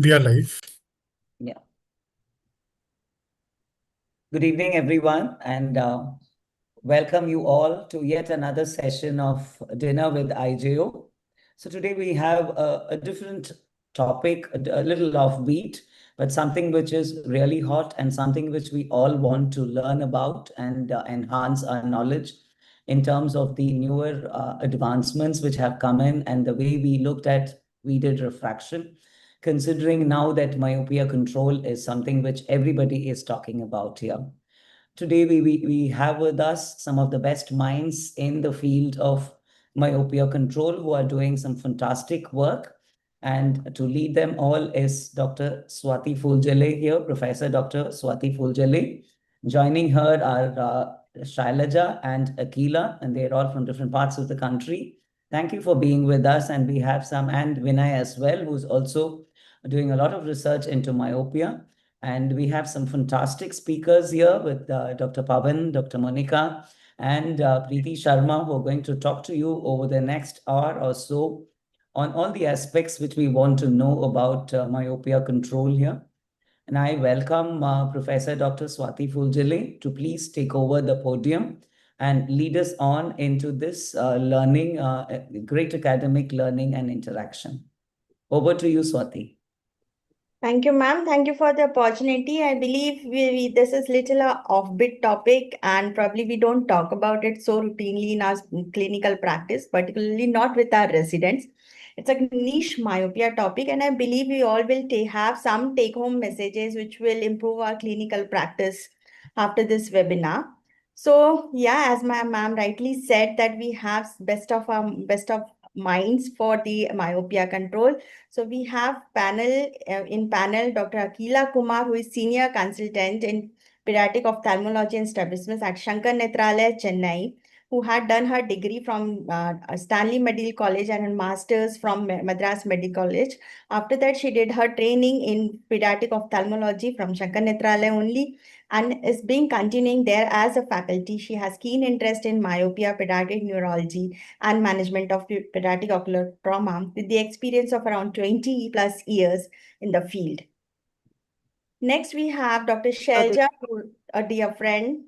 We are live. Yeah. Good evening, everyone, and welcome you all to yet another session of Dinner with IJO. So today we have a different topic, a little offbeat, but something which is really hot and something which we all want to learn about and enhance our knowledge in terms of the newer advancements which have come in and the way we did refraction, considering now that myopia control is something which everybody is talking about here. Today, we have with us some of the best minds in the field of myopia control who are doing some fantastic work. And to lead them all is Dr. Swati Fuljale here, Professor Dr. Swati Fuljale. Joining her are Shailaja and Akila, and they're all from different parts of the country. Thank you for being with us. And we have and Vinay as well, who's also doing a lot of research into myopia. And we have some fantastic speakers here with Dr. Pavan, Dr. Monica, and Preeti Sharma, who are going to talk to you over the next hour or so on all the aspects which we want to know about myopia control here. And I welcome Professor Dr. Swati Fuljale to please take over the podium and lead us on into this learning, great academic learning and interaction. Over to you, Swati. Thank you, ma'am. Thank you for the opportunity. I believe this is little offbeat topic, and probably we don't talk about it so routinely in our clinical practice, particularly not with our residents. It's a niche myopia topic, and I believe we all will have some take-home messages which will improve our clinical practice after this webinar. So yeah, as my ma'am rightly said, that we have best of minds for the myopia control. So we have in panel Dr. Akila Kumar, who is senior consultant in pediatric ophthalmology and strabismus at Shankar Nethralaya, Chennai, who had done her degree from Stanley Medical College and her master's from Madras Medical College. After that, she did her training in pediatric ophthalmology from Shankar Nethralaya only, and is being continuing there as a faculty. She has keen interest in myopia, pediatric neurology, and management of pediatric ocular trauma with the experience of around 20 plus years in the field. Next, we have Dr. Shelja, a dear friend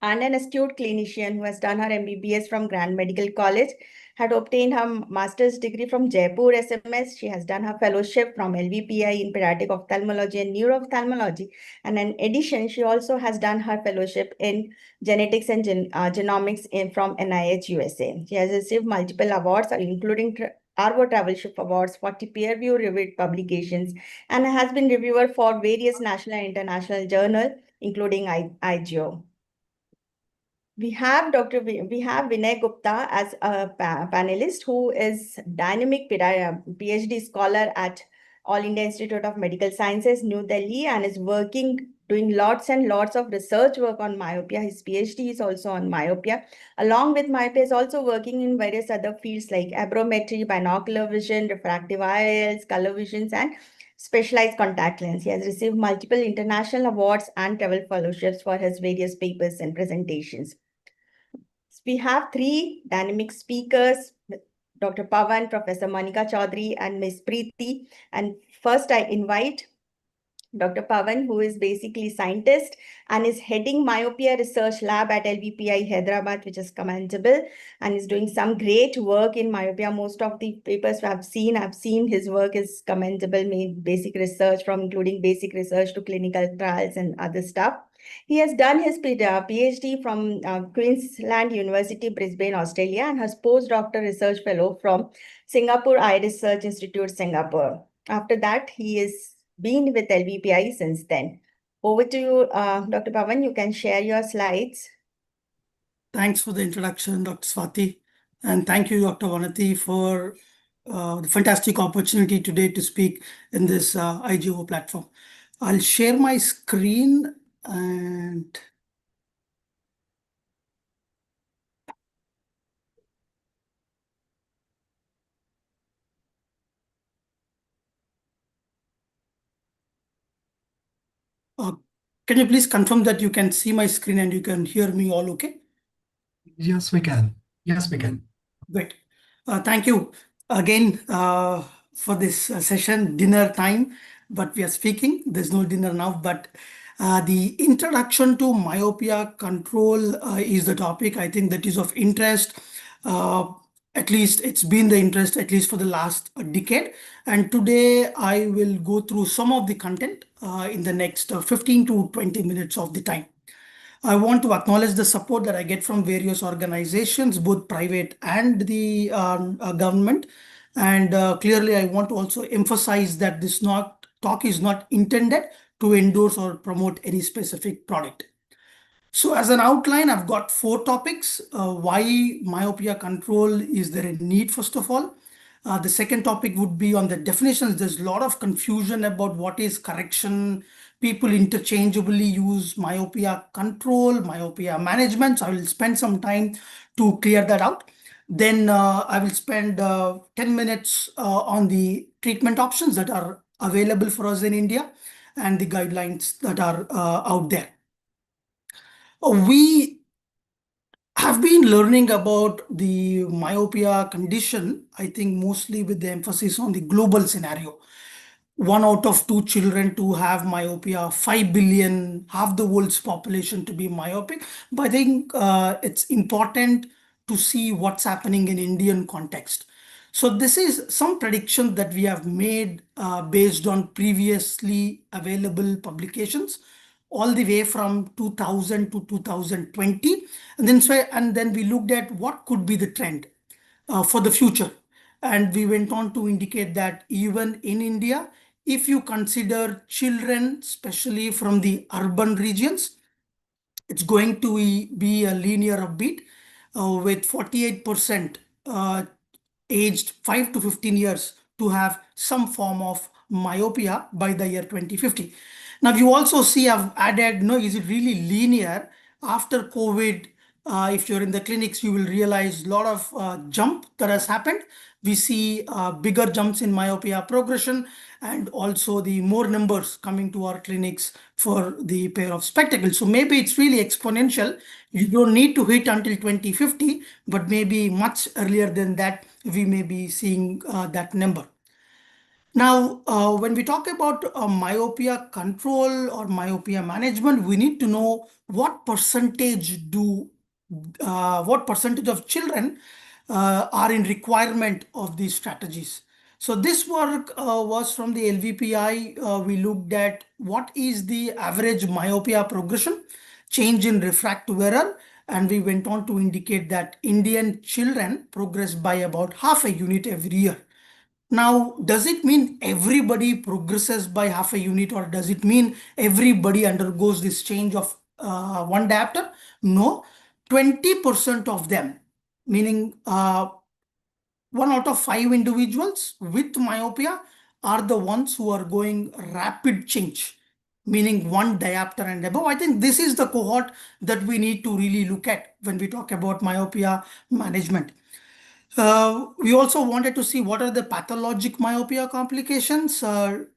and an astute clinician who has done her MBBS from Grand Medical College, had obtained her master's degree from Jaipur SMS. She has done her fellowship from LVPI in pediatric ophthalmology and neuro-ophthalmology. And in addition, she also has done her fellowship in genetics and genomics from NIH USA. She has received multiple awards, including Arvo Travelship Awards, 40 peer-reviewed publications, and has been reviewer for various national and international journals, including IGO. We have Vinay Gupta as a panelist, who is dynamic PhD scholar at All India Institute of Medical Sciences, New Delhi, and is doing lots and lots of research work on myopia. His PhD is also on myopia. Along with myopia, is also working in various other fields like aberrometry, binocular vision, refractive IOLs, color visions, and specialized contact lens. He has received multiple international awards and travel fellowships for his various papers and presentations. We have three dynamic speakers, Dr. Pavan, Professor Monica Chaudhary, and Ms. Preeti. And first I invite Dr. Pavan, who is basically scientist and is heading myopia research lab at LVPI Hyderabad, which is commendable, and is doing some great work in myopia. Most of the papers I've seen his work is commendable, made basic research from including basic research to clinical trials and other stuff. He has done his PhD from Queensland University, Brisbane, Australia, and has postdoctoral research fellow from Singapore Eye Research Institute, Singapore. After that, he is been with LVPI since then. Over to you, Dr. Pavan. You can share your slides. Thanks for the introduction, Dr. Swati. And thank you, Dr. Vanati, for the fantastic opportunity today to speak in this IGO platform. I'll share my screen and can you please confirm that you can see my screen and you can hear me all okay? Yes, we can. Yes, we can. Great. Thank you. Again, for this session, dinner time, but we are speaking. There's no dinner now, but the introduction to myopia control is the topic. I think that is of interest. At least it's been the interest, at least for the last decade. And today I will go through some of the content in the next 15 to 20 minutes of the time. I want to acknowledge the support that I get from various organizations, both private and the government. And clearly, I want to also emphasize that this talk is not intended to endorse or promote any specific product. So as an outline, I've got 4 topics. Why myopia control is there a need, first of all? The second topic would be on the definitions. There's a lot of confusion about what is correction. People interchangeably use myopia control, myopia management. So I will spend some time to clear that out. Then I will spend 10 minutes on the treatment options that are available for us in India and the guidelines that are out there. We have been learning about the myopia condition, I think mostly with the emphasis on the global scenario. 1 out of 2 children to have myopia, 5 billion, half the world's population to be myopic. But I think it's important to see what's happening in Indian context. So this is some prediction that we have made based on previously available publications, all the way from 2000 to 2020. And then we looked at what could be the trend for the future. And we went on to indicate that even in India, if you consider children, especially from the urban regions, it's going to be a linear upbeat with 48% aged 5 to 15 years to have some form of myopia by the year 2050. Now, you also see I've added, no, is it really linear? After COVID, if you're in the clinics, you will realize a lot of jump that has happened. We see bigger jumps in myopia progression and also the more numbers coming to our clinics for the pair of spectacles. So maybe it's really exponential. You don't need to hit until 2050, but maybe much earlier than that, we may be seeing that number. Now, when we talk about myopia control or myopia management, we need to know what percentage of children are in requirement of these strategies. So this work was from the LVPI. We looked at what is the average myopia progression, change in refractive error, and we went on to indicate that Indian children progress by about half a unit every year. Now, does it mean everybody progresses by half a unit, or does it mean everybody undergoes this change of 1 diopter? No, 20% of them, meaning 1 out of 5 individuals with myopia are the ones who are going rapid change, meaning 1 diopter and above. I think this is the cohort that we need to really look at when we talk about myopia management. We also wanted to see what are the pathologic myopia complications. Are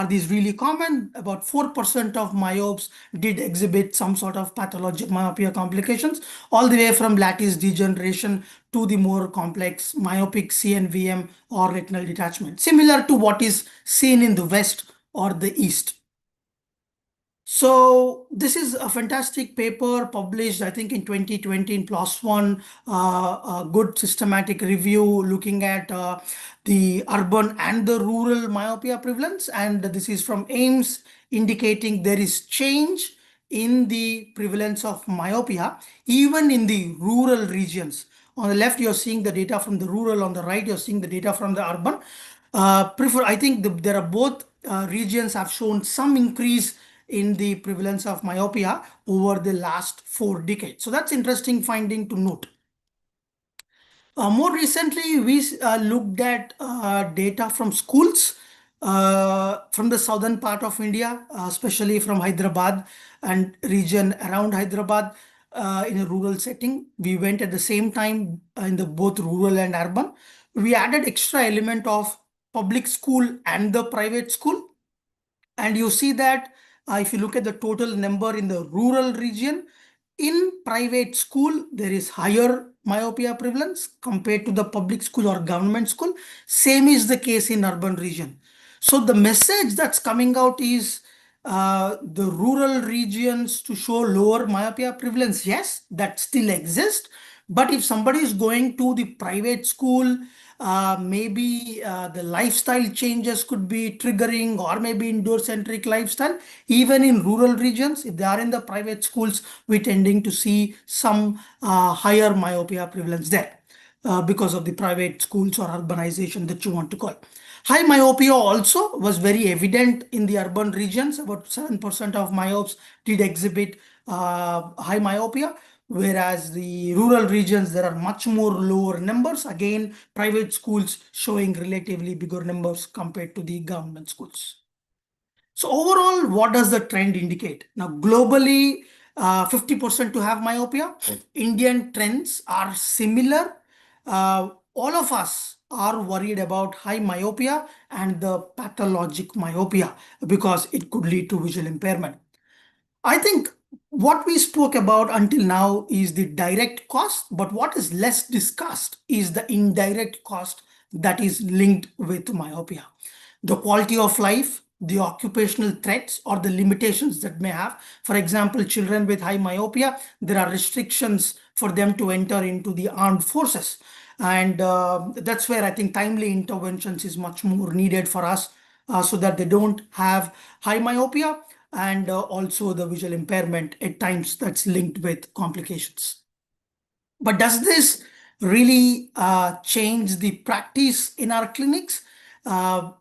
these really common? About 4% of myopes did exhibit some sort of pathologic myopia complications, all the way from lattice degeneration to the more complex myopic CNVM or retinal detachment, similar to what is seen in the West or the East. So this is a fantastic paper published, I think, in 2020 in PLOS ONE, a good systematic review looking at the urban and the rural myopia prevalence. And this is from AIMS, indicating there is change in the prevalence of myopia, even in the rural regions. On the left, you're seeing the data from the rural. On the right, you're seeing the data from the urban. I think there are both regions have shown some increase in the prevalence of myopia over the last 4 decades. So that's interesting finding to note. More recently, we looked at data from schools from the southern part of India, especially from Hyderabad and region around Hyderabad in a rural setting. We went at the same time in the both rural and urban. We added extra element of public school and the private school. And you see that if you look at the total number in the rural region, in private school, there is higher myopia prevalence compared to the public school or government school. Same is the case in urban region. So the message that's coming out is the rural regions to show lower myopia prevalence. Yes, that still exists. But if somebody is going to the private school, maybe the lifestyle changes could be triggering, or maybe indoor centric lifestyle. Even in rural regions, if they are in the private schools, we're tending to see some higher myopia prevalence there because of the private schools or urbanization that you want to call. High myopia also was very evident in the urban regions. About 7% of myopes did exhibit high myopia, whereas the rural regions, there are much more lower numbers. Again, private schools showing relatively bigger numbers compared to the government schools. So overall, what does the trend indicate? Now, globally, 50% to have myopia. Indian trends are similar. All of us are worried about high myopia and the pathologic myopia because it could lead to visual impairment. I think what we spoke about until now is the direct cost, but what is less discussed is the indirect cost that is linked with myopia. The quality of life, the occupational threats, or the limitations that may have. For example, children with high myopia, there are restrictions for them to enter into the armed forces. And that's where I think timely interventions is much more needed for us so that they don't have high myopia and also the visual impairment at times that's linked with complications. But does this really change the practice in our clinics?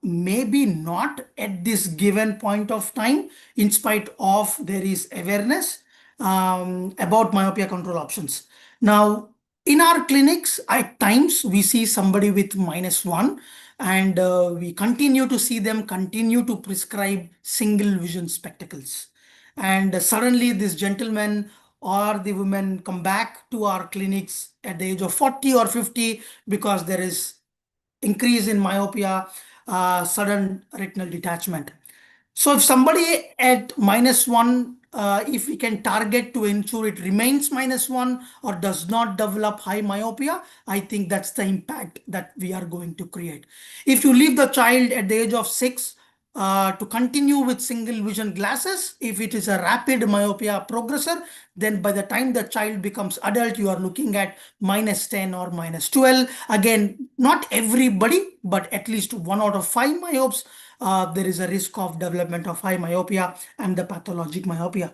Maybe not at this given point of time, in spite of there is awareness about myopia control options. Now, in our clinics, at times we see somebody with -1, and we continue to see them continue to prescribe single vision spectacles. And suddenly this gentleman or the women come back to our clinics at the age of 40 or 50 because there is increase in myopia, sudden retinal detachment. So if somebody at -1, if we can target to ensure it remains -1 or does not develop high myopia, I think that's the impact that we are going to create. If you leave the child at the age of 6 to continue with single vision glasses, if it is a rapid myopia progressor, then by the time the child becomes adult, you are looking at -10 or -12. Again, not everybody, but at least 1 out of 5 myopes, there is a risk of development of high myopia and the pathologic myopia.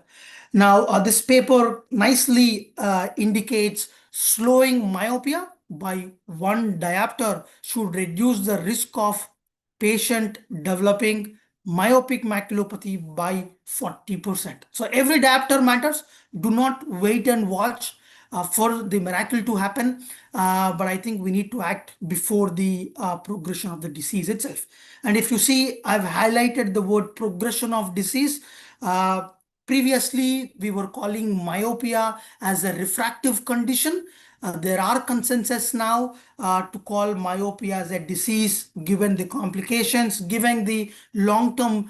Now, this paper nicely indicates slowing myopia by 1 diopter should reduce the risk of patient developing myopic maculopathy by 40%. So every diopter matters. Do not wait and watch for the miracle to happen. But I think we need to act before the progression of the disease itself. And if you see, I've highlighted the word progression of disease. Previously, we were calling myopia as a refractive condition. There are consensus now to call myopia as a disease, given the complications, given the long-term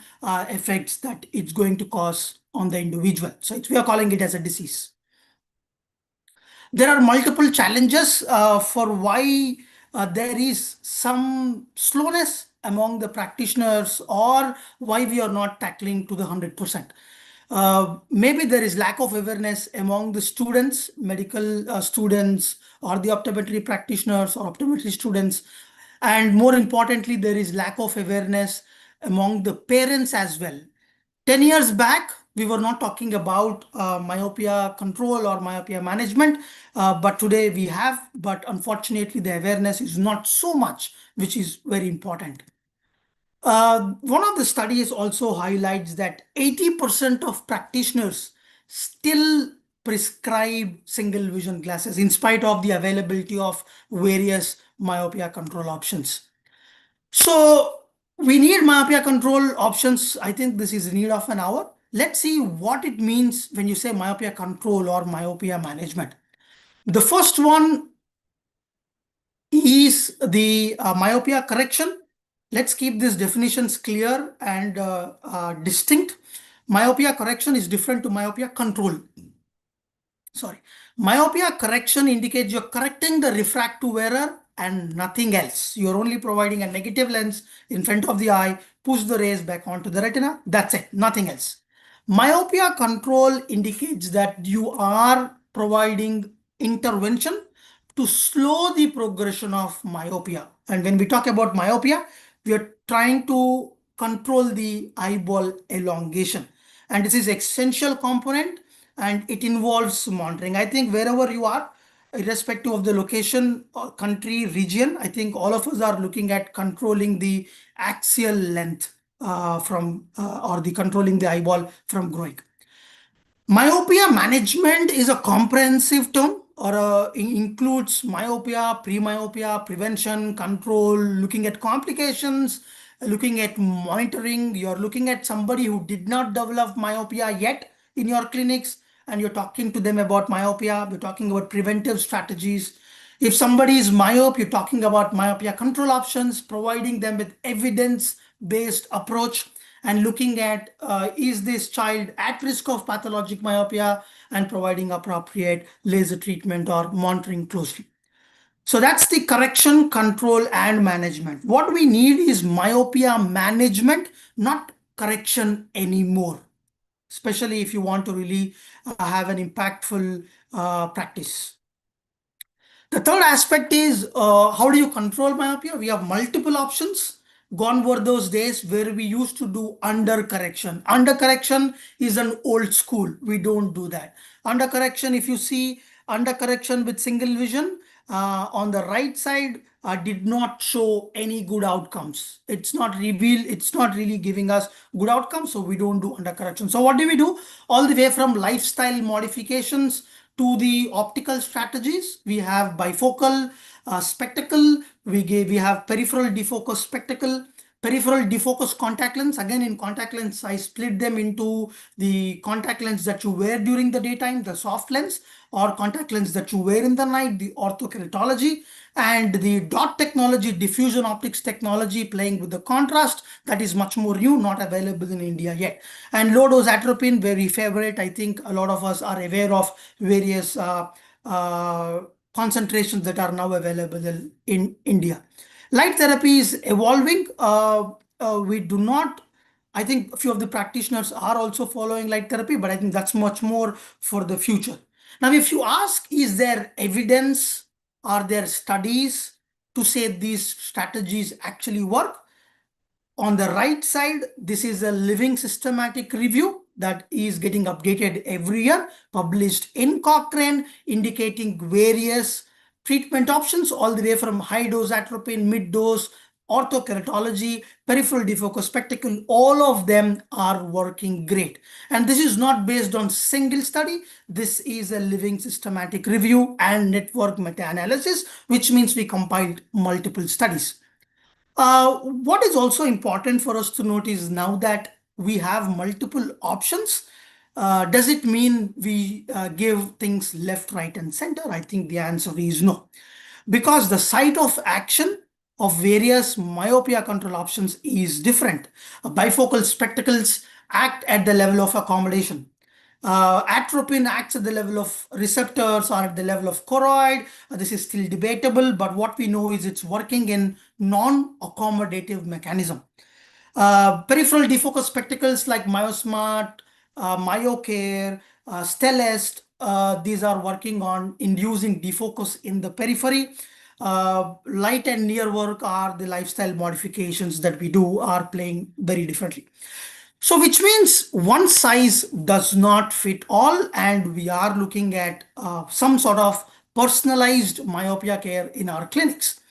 effects that it's going to cause on the individual. So we are calling it as a disease. There are multiple challenges for why there is some slowness among the practitioners or why we are not tackling to the 100%. Maybe there is lack of awareness among the students, medical students, or the optometry practitioners or optometry students. And more importantly, there is lack of awareness among the parents as well. 10 years back, we were not talking about myopia control or myopia management, but today we have, but unfortunately the awareness is not so much, which is very important. One of the studies also highlights that 80% of practitioners still prescribe single vision glasses in spite of the availability of various myopia control options. So we need myopia control options. I think this is in need of an hour. Let's see what it means when you say myopia control or myopia management. The first one is the myopia correction. Let's keep these definitions clear and distinct. Myopia correction is different to myopia control. sorry. Myopia correction indicates you're correcting the refractive error and nothing else. You're only providing a negative lens in front of the eye, push the rays back onto the retina. That's it, nothing else. Myopia control indicates that you are providing intervention to slow the progression of myopia. And when we talk about myopia, we are trying to control the eyeball elongation. And this is essential component and it involves monitoring. I think wherever you are, irrespective of the location or country, region, I think all of us are looking at controlling the axial length or the controlling the eyeball from growing. Myopia management is a comprehensive term or includes myopia, pre-myopia, prevention, control, looking at complications, looking at monitoring. You're looking at somebody who did not develop myopia yet in your clinics and you're talking to them about myopia. You're talking about preventive strategies. If somebody is myope, you're talking about myopia control options, providing them with evidence-based approach and looking at is this child at risk of pathologic myopia and providing appropriate laser treatment or monitoring closely. So that's the correction, control, and management. What we need is myopia management, not correction anymore, especially if you want to really have an impactful practice. The third aspect is how do you control myopia? We have multiple options. Gone were those days where we used to do under correction. Under correction is an old school. We don't do that. Under correction, if you see under correction with single vision on the right side, did not show any good outcomes. It's not revealed. It's not really giving us good outcomes. So we don't do under correction. So what do we do? All the way from lifestyle modifications to the optical strategies. We have bifocal spectacle. We have peripheral defocus spectacle, peripheral defocus contact lens. Again, in contact lens, I split them into the contact lens that you wear during the daytime, the soft lens, or contact lens that you wear in the night, the orthokeratology, and the dot technology, diffusion optics technology playing with the contrast that is much more new, not available in India yet. And low dose atropine, very favorite. I think a lot of us are aware of various concentrations that are now available in India. Light therapy is evolving. We do not, I think a few of the practitioners are also following light therapy, but I think that's much more for the future. Now, if you ask, is there evidence, are there studies to say these strategies actually work? On the right side, this is a living systematic review that is getting updated every year, published in Cochrane, indicating various treatment options all the way from high dose atropine, mid dose, orthokeratology, peripheral defocus spectacle, all of them are working great. And this is not based on single study. This is a living systematic review and network meta-analysis, which means we compiled multiple studies. What is also important for us to note is now that we have multiple options, does it mean we give things left, right, and center? I think the answer is no. Because the site of action of various myopia control options is different. Bifocal spectacles act at the level of accommodation. Atropine acts at the level of receptors or at the level of choroid. This is still debatable, but what we know is it's working in non-accommodative mechanism. Peripheral defocus spectacles like MyoSmart, MyoCare, Stellest, these are working on inducing defocus in the periphery. Light and near work are the lifestyle modifications that we do are playing very differently. So which means one size does not fit all, and we are looking at some sort of personalized myopia care in our clinics.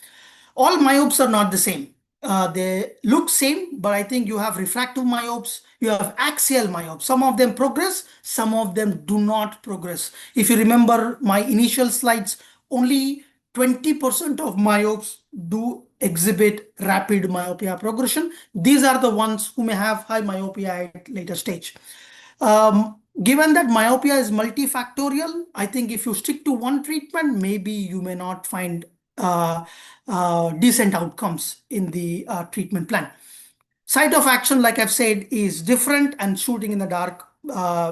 All myopes are not the same. They look same, but I think you have refractive myopes, you have axial myopes. Some of them progress, some of them do not progress. If you remember my initial slides, only 20% of myopes do exhibit rapid myopia progression. These are the ones who may have high myopia at later stage. Given that myopia is multifactorial, I think if you stick to one treatment, maybe you may not find decent outcomes in the treatment plan. Site of action, like I've said, is different, and shooting in the dark,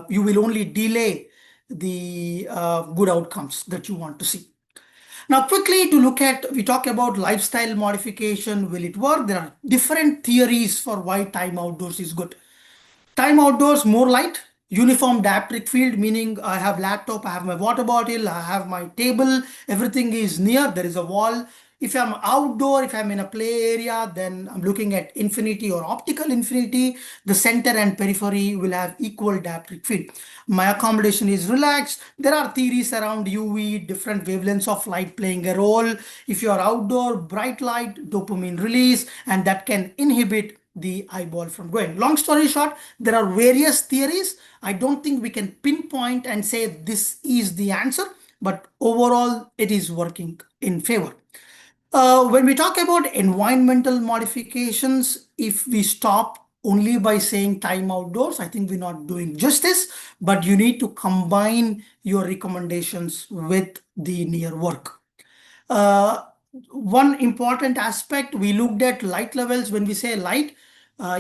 you will only delay the good outcomes that you want to see. Now, quickly to look at, we talk about lifestyle modification. Will it work? There are different theories for why time outdoors is good. Time outdoors, more light, uniform dioptric field, meaning I have laptop, I have my water bottle, I have my table, everything is near, there is a wall. If I'm outdoor, if I'm in a play area, then I'm looking at infinity or optical infinity. The center and periphery will have equal dioptric field. My accommodation is relaxed. There are theories around UV, different wavelengths of light playing a role. If you are outdoor, bright light, dopamine release, and that can inhibit the eyeball from going. Long story short, there are various theories. I don't think we can pinpoint and say this is the answer, but overall it is working in favor. When we talk about environmental modifications, if we stop only by saying time outdoors, I think we're not doing justice, but you need to combine your recommendations with the near work. One important aspect, we looked at light levels. When we say light,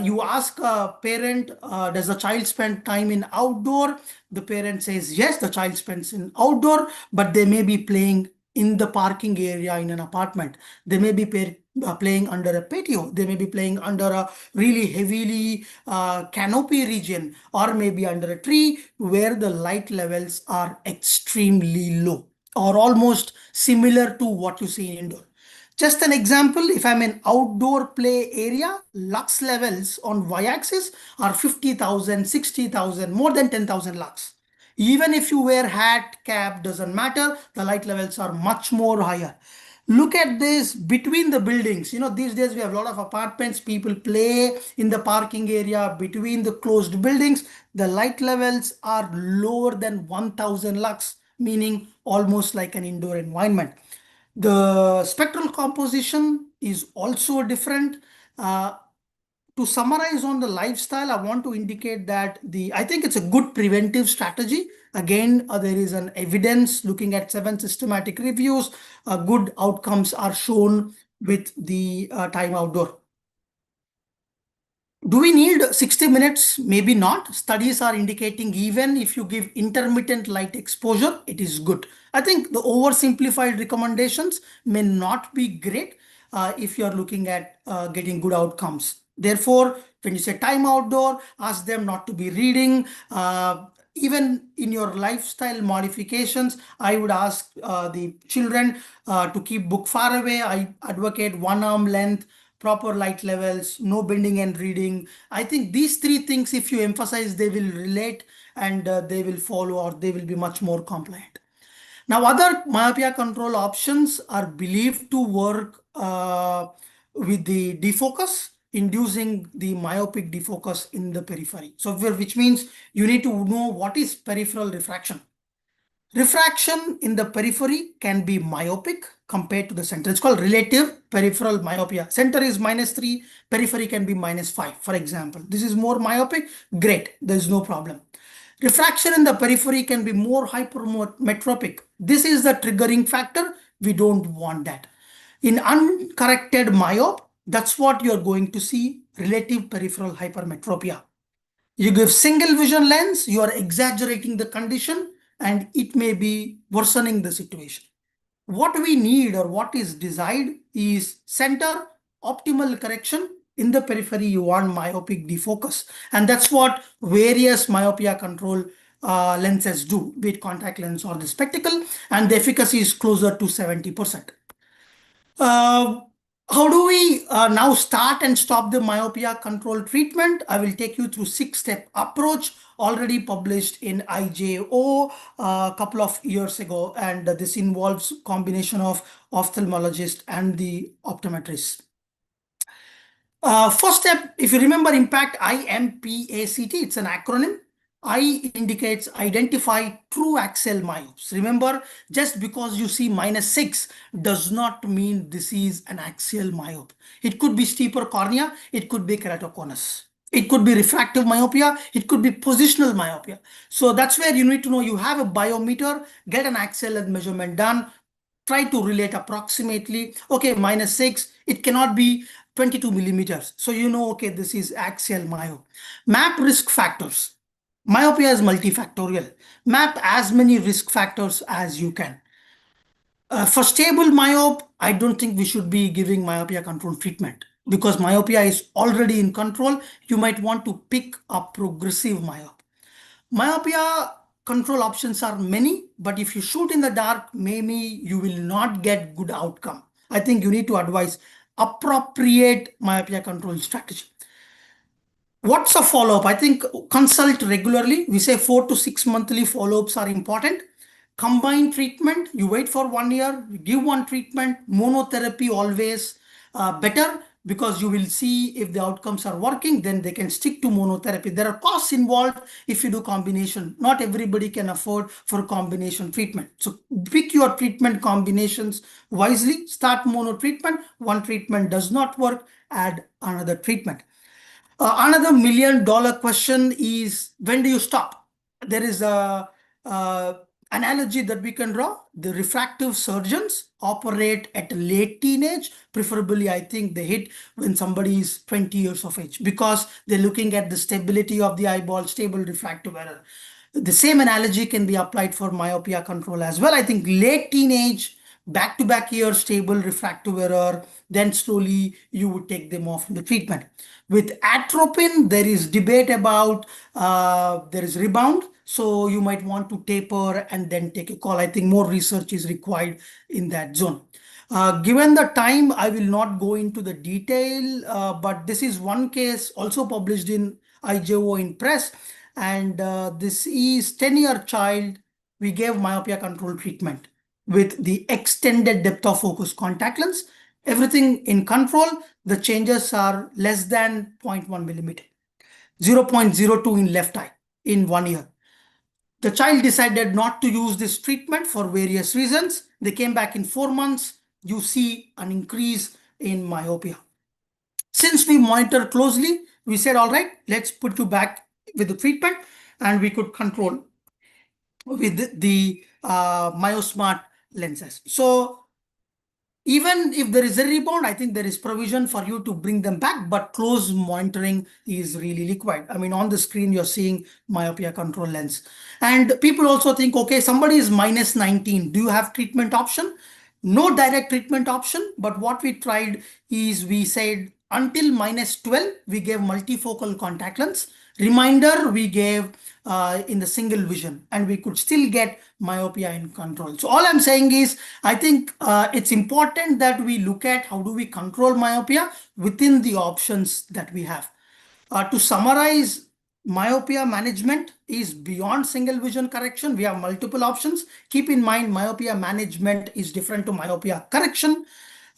you ask a parent, does the child spend time in outdoor? The parent says, yes, the child spends in outdoor, but they may be playing in the parking area in an apartment. They may be playing under a patio. They may be playing under a really heavily canopy region, or maybe under a tree where the light levels are extremely low or almost similar to what you see in indoor. Just an example, if I'm in outdoor play area, lux levels on y-axis are 50,000, 60,000, more than 10,000 lux. Even if you wear hat, cap, doesn't matter, the light levels are much more higher. Look at this between the buildings. These days we have a lot of apartments, people play in the parking area between the closed buildings. The light levels are lower than 1,000 lux, meaning almost like an indoor environment. The spectral composition is also different. To summarize on the lifestyle, I want to indicate that I think it's a good preventive strategy. Again, there is an evidence looking at 7 systematic reviews. Good outcomes are shown with the time outdoor. Do we need 60 minutes? Maybe not. Studies are indicating even if you give intermittent light exposure, it is good. I think the oversimplified recommendations may not be great if you're looking at getting good outcomes. Therefore, when you say time outdoor, ask them not to be reading. Even in your lifestyle modifications, I would ask the children to keep book far away. I advocate 1 arm length, proper light levels, no bending and reading. I think these 3 things, if you emphasize, they will relate and they will follow, or they will be much more compliant. Now, other myopia control options are believed to work with the defocus, inducing the myopic defocus in the periphery. So, which means you need to know what is peripheral refraction. Refraction in the periphery can be myopic compared to the center. It's called relative peripheral myopia. Center is -3, periphery can be -5, for example. This is more myopic, great, there is no problem. Refraction in the periphery can be more hypermetropic. This is the triggering factor. We don't want that. In uncorrected myope, that's what you're going to see, relative peripheral hypermetropia. You give single vision lens, you are exaggerating the condition, and it may be worsening the situation. What we need, or what is desired, is center optimal correction. In the periphery, you want myopic defocus. And that's what various myopia control lenses do, be it contact lens or the spectacle, and the efficacy is closer to 70%. How do we now start and stop the myopia control treatment? I will take you through 6-step approach already published in IJO a couple of years ago, and this involves combination of ophthalmologist and the optometrist. First step, if you remember IMPACT, IMPACT, it's an acronym. I indicates identify true axial myopes. Remember, just because you see -6 does not mean this is an axial myope. It could be steeper cornea, it could be keratoconus. It could be refractive myopia, it could be positional myopia. So that's where you need to know you have a biometer, get an axial length measurement done, try to relate approximately, okay, -6, it cannot be 22 millimeters. So you know, okay, this is axial myope. Map risk factors. Myopia is multifactorial. Map as many risk factors as you can. For stable myope, I don't think we should be giving myopia control treatment because myopia is already in control. You might want to pick a progressive myope. Myopia control options are many, but if you shoot in the dark, maybe you will not get good outcome. I think you need to advise appropriate myopia control strategy. What's a follow-up? I think consult regularly. We say 4 to 6 monthly follow-ups are important. Combine treatment, you wait for 1 year, you give one treatment. Monotherapy always better because you will see if the outcomes are working, then they can stick to monotherapy. There are costs involved if you do combination. Not everybody can afford for combination treatment. So pick your treatment combinations wisely. Start mono treatment. One treatment does not work, add another treatment. Another $1 million question is, when do you stop? There is a analogy that we can draw. The refractive surgeons operate at a late teenage. Preferably, I think they hit when somebody is 20 years of age because they're looking at the stability of the eyeball, stable refractive error. The same analogy can be applied for myopia control as well. I think late teenage, back-to-back year stable refractive error, then slowly you would take them off the treatment. With atropine, there is debate about there is rebound. So you might want to taper and then take a call. I think more research is required in that zone. Given the time, I will not go into the detail, but this is one case also published in IJO in press. And this is 10-year child. We gave myopia control treatment with the extended depth of focus contact lens. Everything in control. The changes are less than 0.1 millimeter, 0.02 in left eye in 1 year. The child decided not to use this treatment for various reasons. They came back in 4 months. You see an increase in myopia. Since we monitor closely, we said, all right, let's put you back with the treatment, and we could control with the MyoSmart lenses. So even if there is a rebound, I think there is provision for you to bring them back, but close monitoring is really required. I mean, on the screen, you're seeing myopia control lens. And people also think, okay, somebody is minus 19. Do you have treatment option? No direct treatment option, but what we tried is we said until minus 12, we gave multifocal contact lens. Reminder, we gave in the single vision, and we could still get myopia in control. So all I'm saying is, I think it's important that we look at how do we control myopia within the options that we have. To summarize, myopia management is beyond single vision correction. We have multiple options. Keep in mind, myopia management is different to myopia correction.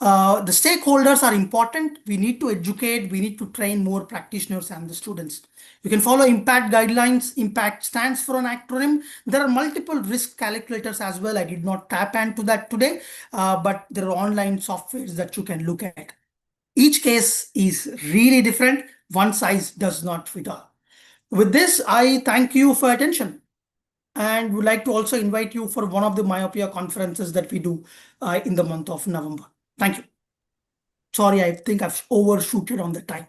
The stakeholders are important. We need to educate. We need to train more practitioners and the students. You can follow impact guidelines. Impact stands for an acronym. There are multiple risk calculators as well. I did not tap into that today, but there are online softwares that you can look at. Each case is really different. One size does not fit all. With this, I thank you for attention and would like to also invite you for one of the myopia conferences that we do in the month of November. Thank you. Sorry, I think I've overshooted on the time.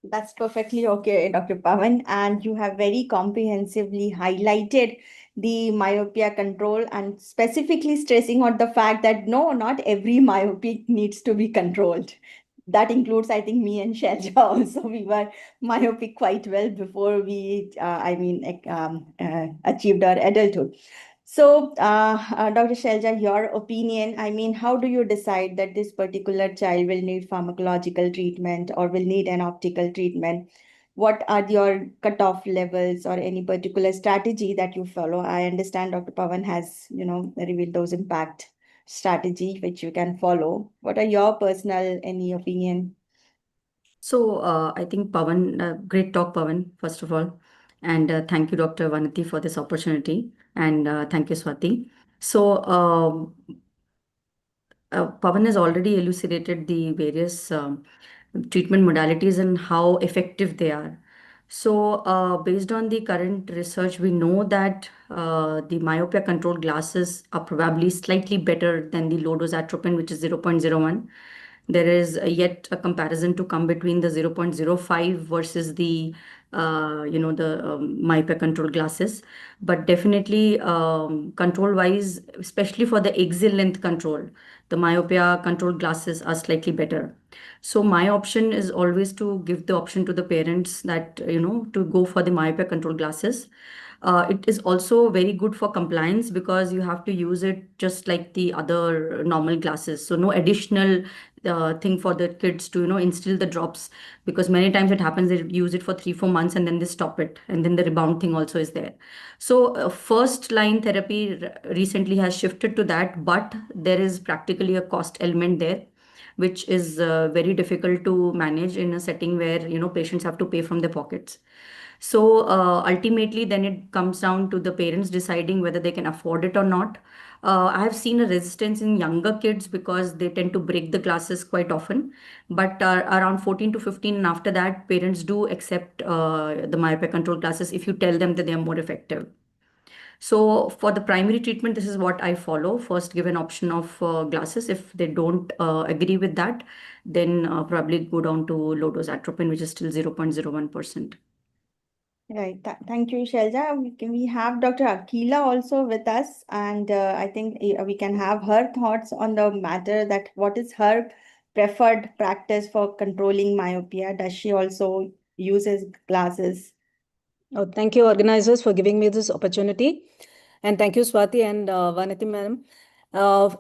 That's perfectly okay, Dr. Pavan. And you have very comprehensively highlighted the myopia control and specifically stressing on the fact that no, not every myopic needs to be controlled. That includes, I think, me and Shelja also. We were myopic quite well before we, achieved our adulthood. So, Dr. Shelja, your opinion, I mean, how do you decide that this particular child will need pharmacological treatment or will need an optical treatment? What are your cutoff levels or any particular strategy that you follow? I understand Dr. Pavan has, revealed those impact strategy which you can follow. What are your personal, any opinion? So I think Pavan, great talk, Pavan, first of all. And thank you, Dr. Vanati, for this opportunity. And thank you, Swati. So Pavan has already elucidated the various treatment modalities and how effective they are. So based on the current research, we know that the myopia control glasses are probably slightly better than the low dose atropine, which is 0.01. There is yet a comparison to come between the 0.05 versus the the myopia control glasses. But definitely, control wise, especially for the axial length control, the myopia control glasses are slightly better. So my option is always to give the option to the parents that, to go for the myopia control glasses. It is also very good for compliance because you have to use it just like the other normal glasses. So no additional thing for the kids to, instill the drops, because many times it happens they use it for 3-4 months and then they stop it, and then the rebound thing also is there. So first line therapy recently has shifted to that, but there is practically a cost element there, which is very difficult to manage in a setting where patients have to pay from their pockets. So ultimately, then it comes down to the parents deciding whether they can afford it or not. I have seen a resistance in younger kids because they tend to break the glasses quite often. But around 14 to 15 and after that, parents do accept the myopia control glasses if you tell them that they are more effective. So for the primary treatment, this is what I follow. First, give an option of glasses. If they don't agree with that, then probably go down to low dose atropine, which is still 0.01%. Right. Thank you, Shelja. We have Dr. Akila also with us, and I think we can have her thoughts on the matter, that what is her preferred practice for controlling myopia? Does she also uses glasses? Oh, thank you, organizers, for giving me this opportunity. And thank you, Swati and Vanity, madam.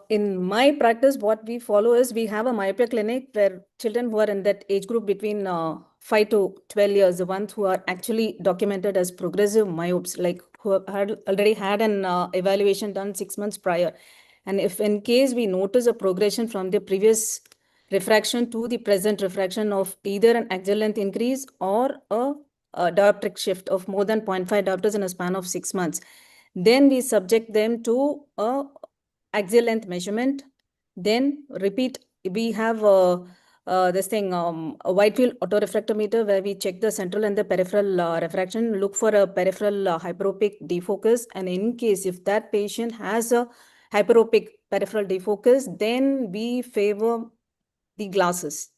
In my practice, what we follow is we have a myopia clinic where children who are in that age group between 5 to 12 years, the ones who are actually documented as progressive myopes, like who have already had an evaluation done 6 months prior. And if in case we notice a progression from the previous refraction to the present refraction of either an axial length increase or a dioptric shift of more than 0.5 diopters in a span of 6 months, then we subject them to a axial length measurement. Then repeat, we have this thing, a wide field autorefractometer, where we check the central and the peripheral refraction, look for a peripheral hyperopic defocus. And in case if that patient has a hyperopic peripheral defocus, then we favor the glasses,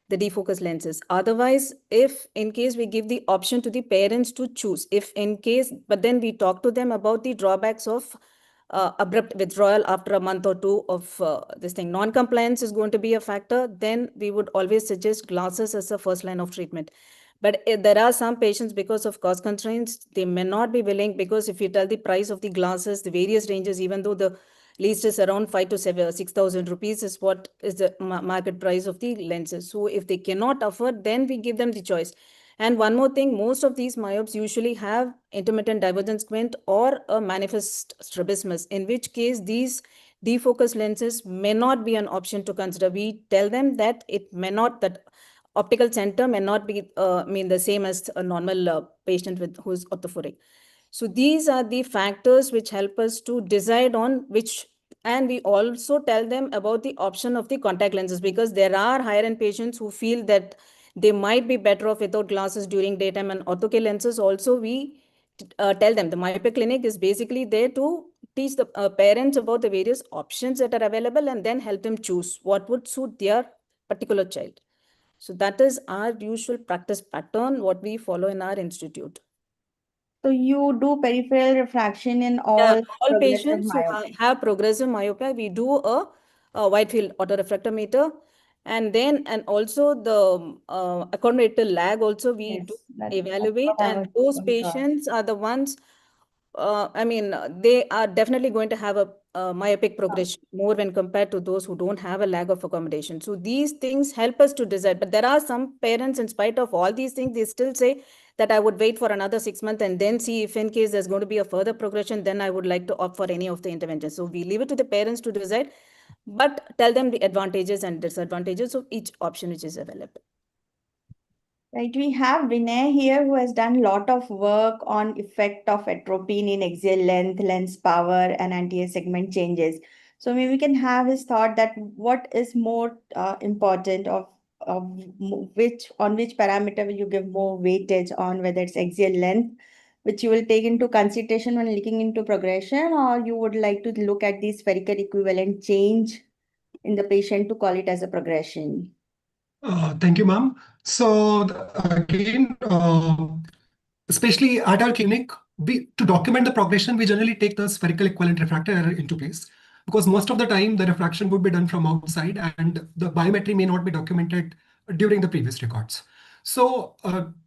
the defocus lenses. Otherwise, if in case we give the option to the parents to choose, if in case, but then we talk to them about the drawbacks of abrupt withdrawal after a month or two of this thing. Non-compliance is going to be a factor. Then we would always suggest glasses as a first line of treatment. But there are some patients, because of cost constraints, they may not be willing, because if you tell the price of the glasses, the various ranges, even though the least is around 5 to 6,000 rupees is what is the market price of the lenses. So if they cannot afford, then we give them the choice. And one more thing, most of these myopes usually have intermittent divergent squint or a manifest strabismus, in which case these defocus lenses may not be an option to consider. We tell them that it may not, that optical center may not be mean the same as a normal patient with who's orthophoric. So these are the factors which help us to decide on which, and we also tell them about the option of the contact lenses, because there are higher end patients who feel that they might be better off without glasses during daytime, and ortho lenses also we tell them. The myopia clinic is basically there to teach the parents about the various options that are available and then help them choose what would suit their particular child. So that is our usual practice pattern, what we follow in our institute. So you do peripheral refraction in all progressive patients who myopia? have progressive myopia, we do a wide field autorefractometer, and then also the accommodated lag also we do evaluate, and those patients are the ones, they are definitely going to have a myopic progression more when compared to those who don't have a lag of accommodation. So these things help us to decide. But there are some parents, in spite of all these things, they still say that I would wait for another 6 months and then see if in case there's going to be a further progression, then I would like to opt for any of the interventions. So we leave it to the parents to decide, but tell them the advantages and disadvantages of each option which is available. Right, we have Vinay here who has done a lot of work on effect of atropine in axial length, lens power, and anterior segment changes. So maybe we can have his thought that what is more important of which parameter will you give more weightage on, whether it's axial length, which you will take into consideration when looking into progression, or you would like to look at the spherical equivalent change in the patient to call it as a progression? Thank you, ma'am. So again, especially at our clinic, to document the progression, we generally take the spherical equivalent refractor error into place, because most of the time the refraction would be done from outside and the biometry may not be documented during the previous records. So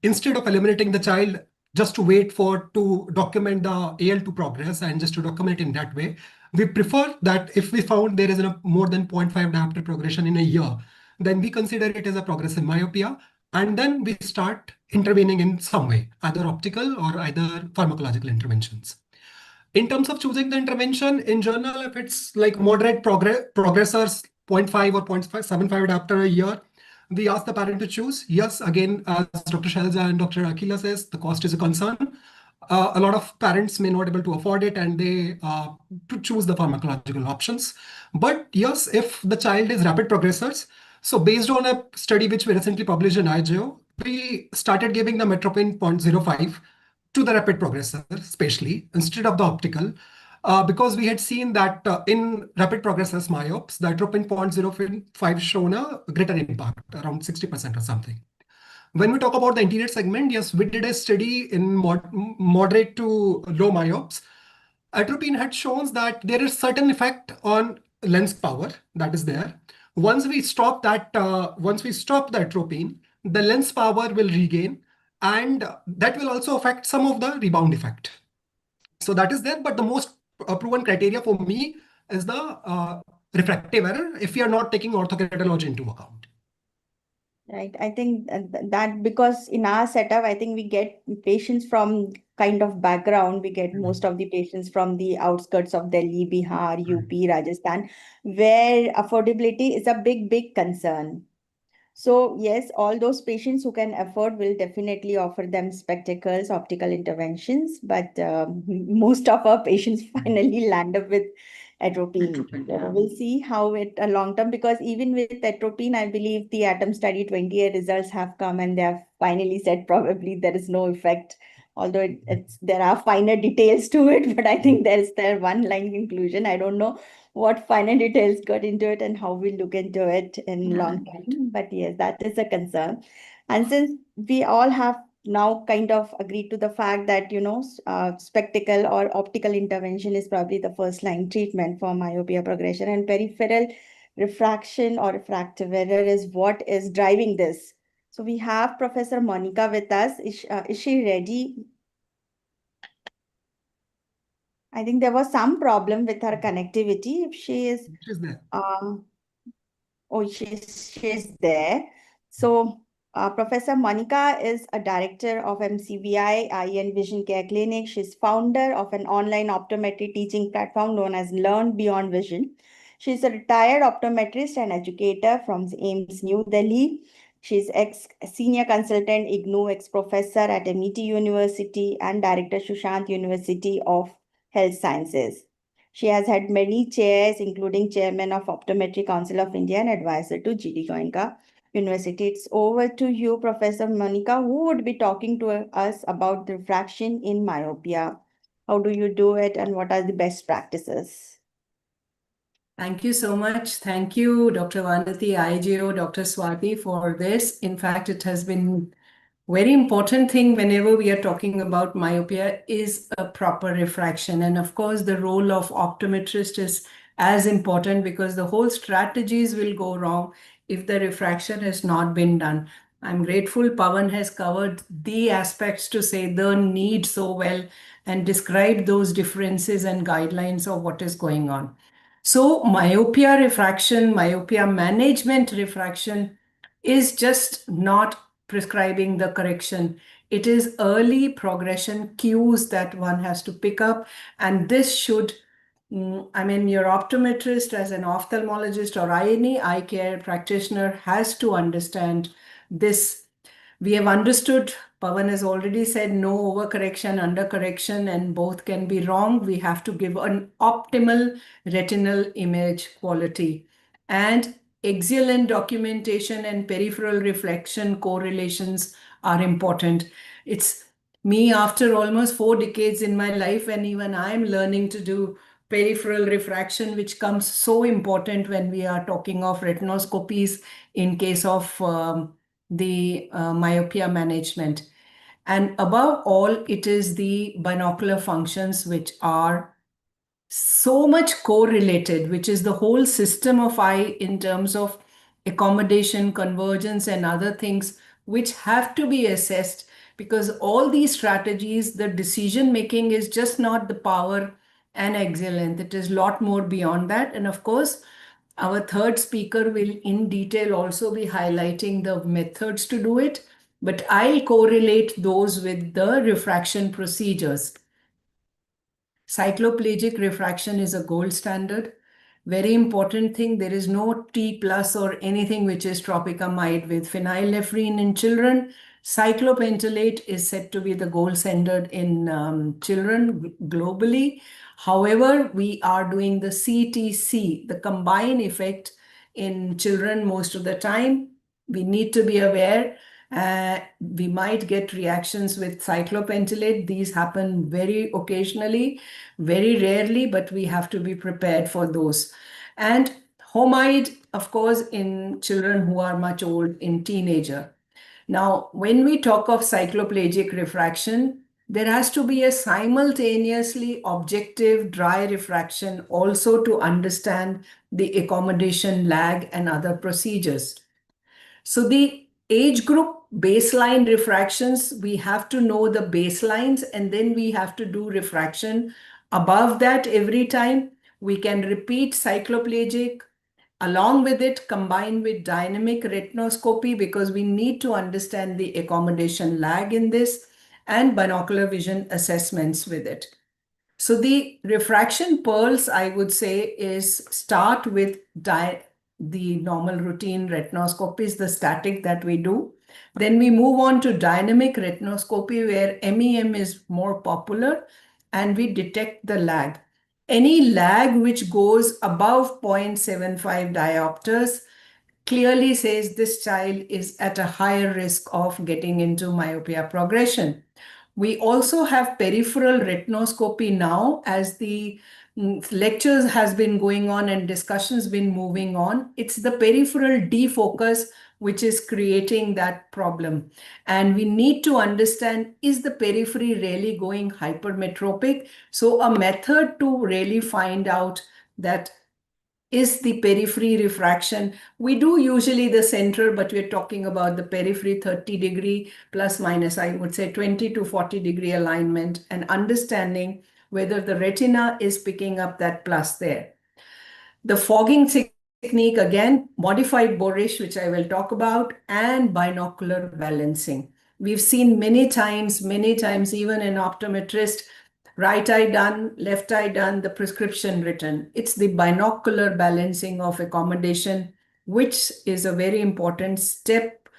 instead of eliminating the child just to wait to document the AL2 progress and just to document in that way, we prefer that if we found there is a more than 0.5 diopter progression in a year, then we consider it as a progressive myopia, and then we start intervening in some way, either optical or either pharmacological interventions. In terms of choosing the intervention, in general, if it's like moderate progressors, 0.5 or 0.75 after a year, we ask the parent to choose. Yes, again, as Dr. Shalja and Dr. Akila says, the cost is a concern. A lot of parents may not be able to afford it and they to choose the pharmacological options. But yes, if the child is rapid progressors, so based on a study which we recently published in IGO, we started giving the metropin 0.05 to the rapid progressor, especially instead of the optical, because we had seen that in rapid progressors myopes, the atropine 0.05 shown a greater impact, around 60% or something. When we talk about the anterior segment, yes, we did a study in moderate to low myopes. Atropine had shown that there is certain effect on lens power that is there. Once we stop the atropine, the lens power will regain, and that will also affect some of the rebound effect. So that is there, but the most proven criteria for me is the refractive error if we are not taking orthokeratology into account. Right. I think that because in our setup, I think we get patients from kind of background. We get most of the patients from the outskirts of Delhi, Bihar, UP, Rajasthan, where affordability is a big concern. So yes, all those patients who can afford will definitely offer them spectacles, optical interventions, but most of our patients finally land up with atropine. So we'll see how it long term, because even with atropine, I believe the ATOM study 28 results have come and they have finally said probably there is no effect, although there are finer details to it, but I think there's one line conclusion. I don't know what finer details got into it and how we look into it in long term. But yes, that is a concern. And since we all have now kind of agreed to the fact that, spectacle or optical intervention is probably the first line treatment for myopia progression, and peripheral refraction or refractive error is what is driving this. So we have Professor Monica with us. Is she ready? I think there was some problem with her connectivity. If she is, She's there. oh, she's there. So, Professor Monica is a director of MCVI Eye and Vision Care Clinic. She's founder of an online optometry teaching platform known as Learn Beyond Vision. She's a retired optometrist and educator from AIMS New Delhi. She's ex-senior consultant, IGNOU, ex-professor at MIT University and director Sushant University of Health Sciences. She has had many chairs, including chairman of Optometry Council of India and advisor to GD Goenka University. It's over to you, Professor Monica, who would be talking to us about refraction in myopia. How do you do it and what are the best practices? Thank you so much. Thank you, Dr. Vanati, IGO, Dr. Swati, for this. In fact, it has been very important thing whenever we are talking about myopia is a proper refraction. And of course, the role of optometrist is as important, because the whole strategies will go wrong if the refraction has not been done. I'm grateful Pawan has covered the aspects to say the need so well and describe those differences and guidelines of what is going on. So myopia refraction, myopia management refraction is just not prescribing the correction. It is early progression cues that one has to pick up, and this should, your optometrist as an ophthalmologist or any eye care practitioner has to understand this. We have understood, Pawan has already said, no overcorrection, undercorrection, and both can be wrong. We have to give an optimal retinal image quality. And excellent documentation and peripheral reflection correlations are important. It's me after almost 4 decades in my life, and even I'm learning to do peripheral refraction, which comes so important when we are talking of retinoscopies in case of the myopia management. And above all, it is the binocular functions which are so much correlated, which is the whole system of eye in terms of accommodation, convergence, and other things which have to be assessed, because all these strategies, the decision making is just not the power and excellence. It is a lot more beyond that. And of course, our third speaker will in detail also be highlighting the methods to do it, but I'll correlate those with the refraction procedures. Cycloplegic refraction is a gold standard. Very important thing, there is no T plus or anything which is tropicamide with phenylephrine in children. Cyclopentolate is said to be the gold standard in children globally. However, we are doing the CTC, the combined effect in children most of the time. We need to be aware. We might get reactions with cyclopentolate. These happen very occasionally, very rarely, but we have to be prepared for those. And homide, of course, in children who are much old, in teenager. Now, when we talk of cycloplegic refraction, there has to be a simultaneously objective dry refraction also to understand the accommodation lag and other procedures. So the age group baseline refractions, we have to know the baselines, and then we have to do refraction above that every time. We can repeat cycloplegic, along with it combined with dynamic retinoscopy, because we need to understand the accommodation lag in this, and binocular vision assessments with it. So the refraction pearls, I would say, is start with the normal routine retinoscopies, the static that we do. Then we move on to dynamic retinoscopy, where MEM is more popular, and we detect the lag. Any lag which goes above 0.75 diopters clearly says this child is at a higher risk of getting into myopia progression. We also have peripheral retinoscopy now, as the lectures has been going on and discussions been moving on. It's the peripheral defocus which is creating that problem. And we need to understand, is the periphery really going hypermetropic? So a method to really find out that is the periphery refraction. We do usually the center, but we're talking about the periphery 30 degree plus minus, I would say 20 to 40 degree alignment, and understanding whether the retina is picking up that plus there. The fogging technique, again, modified Borish, which I will talk about, and binocular balancing. We've seen many times, even an optometrist, right eye done, left eye done, the prescription written. It's the binocular balancing of accommodation, which is a very important step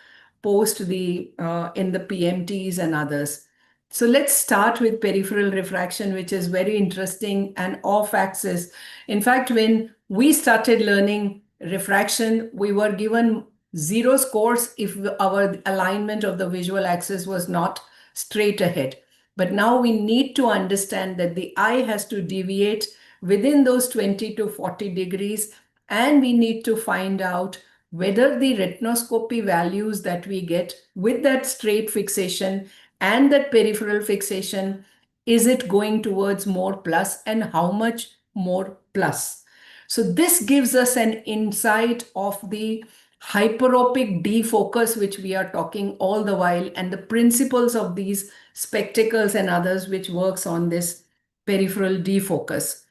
post the in the PMTs and others. So let's start with peripheral refraction, which is very interesting and off axis. In fact, when we started learning refraction, we were given 0 scores if our alignment of the visual axis was not straight ahead. But now we need to understand that the eye has to deviate within those 20 to 40 degrees, and we need to find out whether the retinoscopy values that we get with that straight fixation and that peripheral fixation, is it going towards more plus, and how much more plus? So this gives us an insight of the hyperopic defocus, which we are talking all the while, and the principles of these spectacles and others, which works on this peripheral defocus.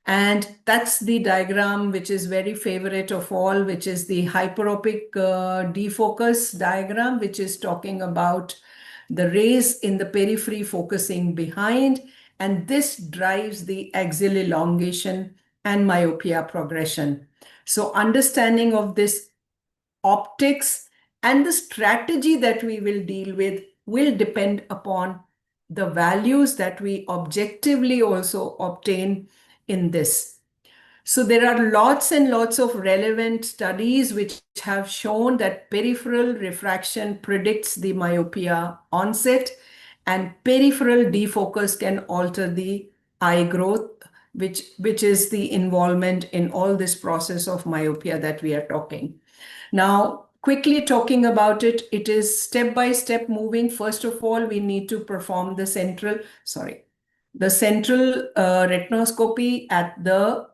And that's the diagram, which is very favorite of all, which is the hyperopic defocus diagram, which is talking about the rays in the periphery focusing behind. And this drives the axial elongation and myopia progression. So understanding of this optics and the strategy that we will deal with will depend upon the values that we objectively also obtain in this. So there are lots and lots of relevant studies which have shown that peripheral refraction predicts the myopia onset, and peripheral defocus can alter the eye growth, which is the involvement in all this process of myopia that we are talking. Now, quickly talking about it, it is step by step moving. First of all, we need to perform the central retinoscopy at the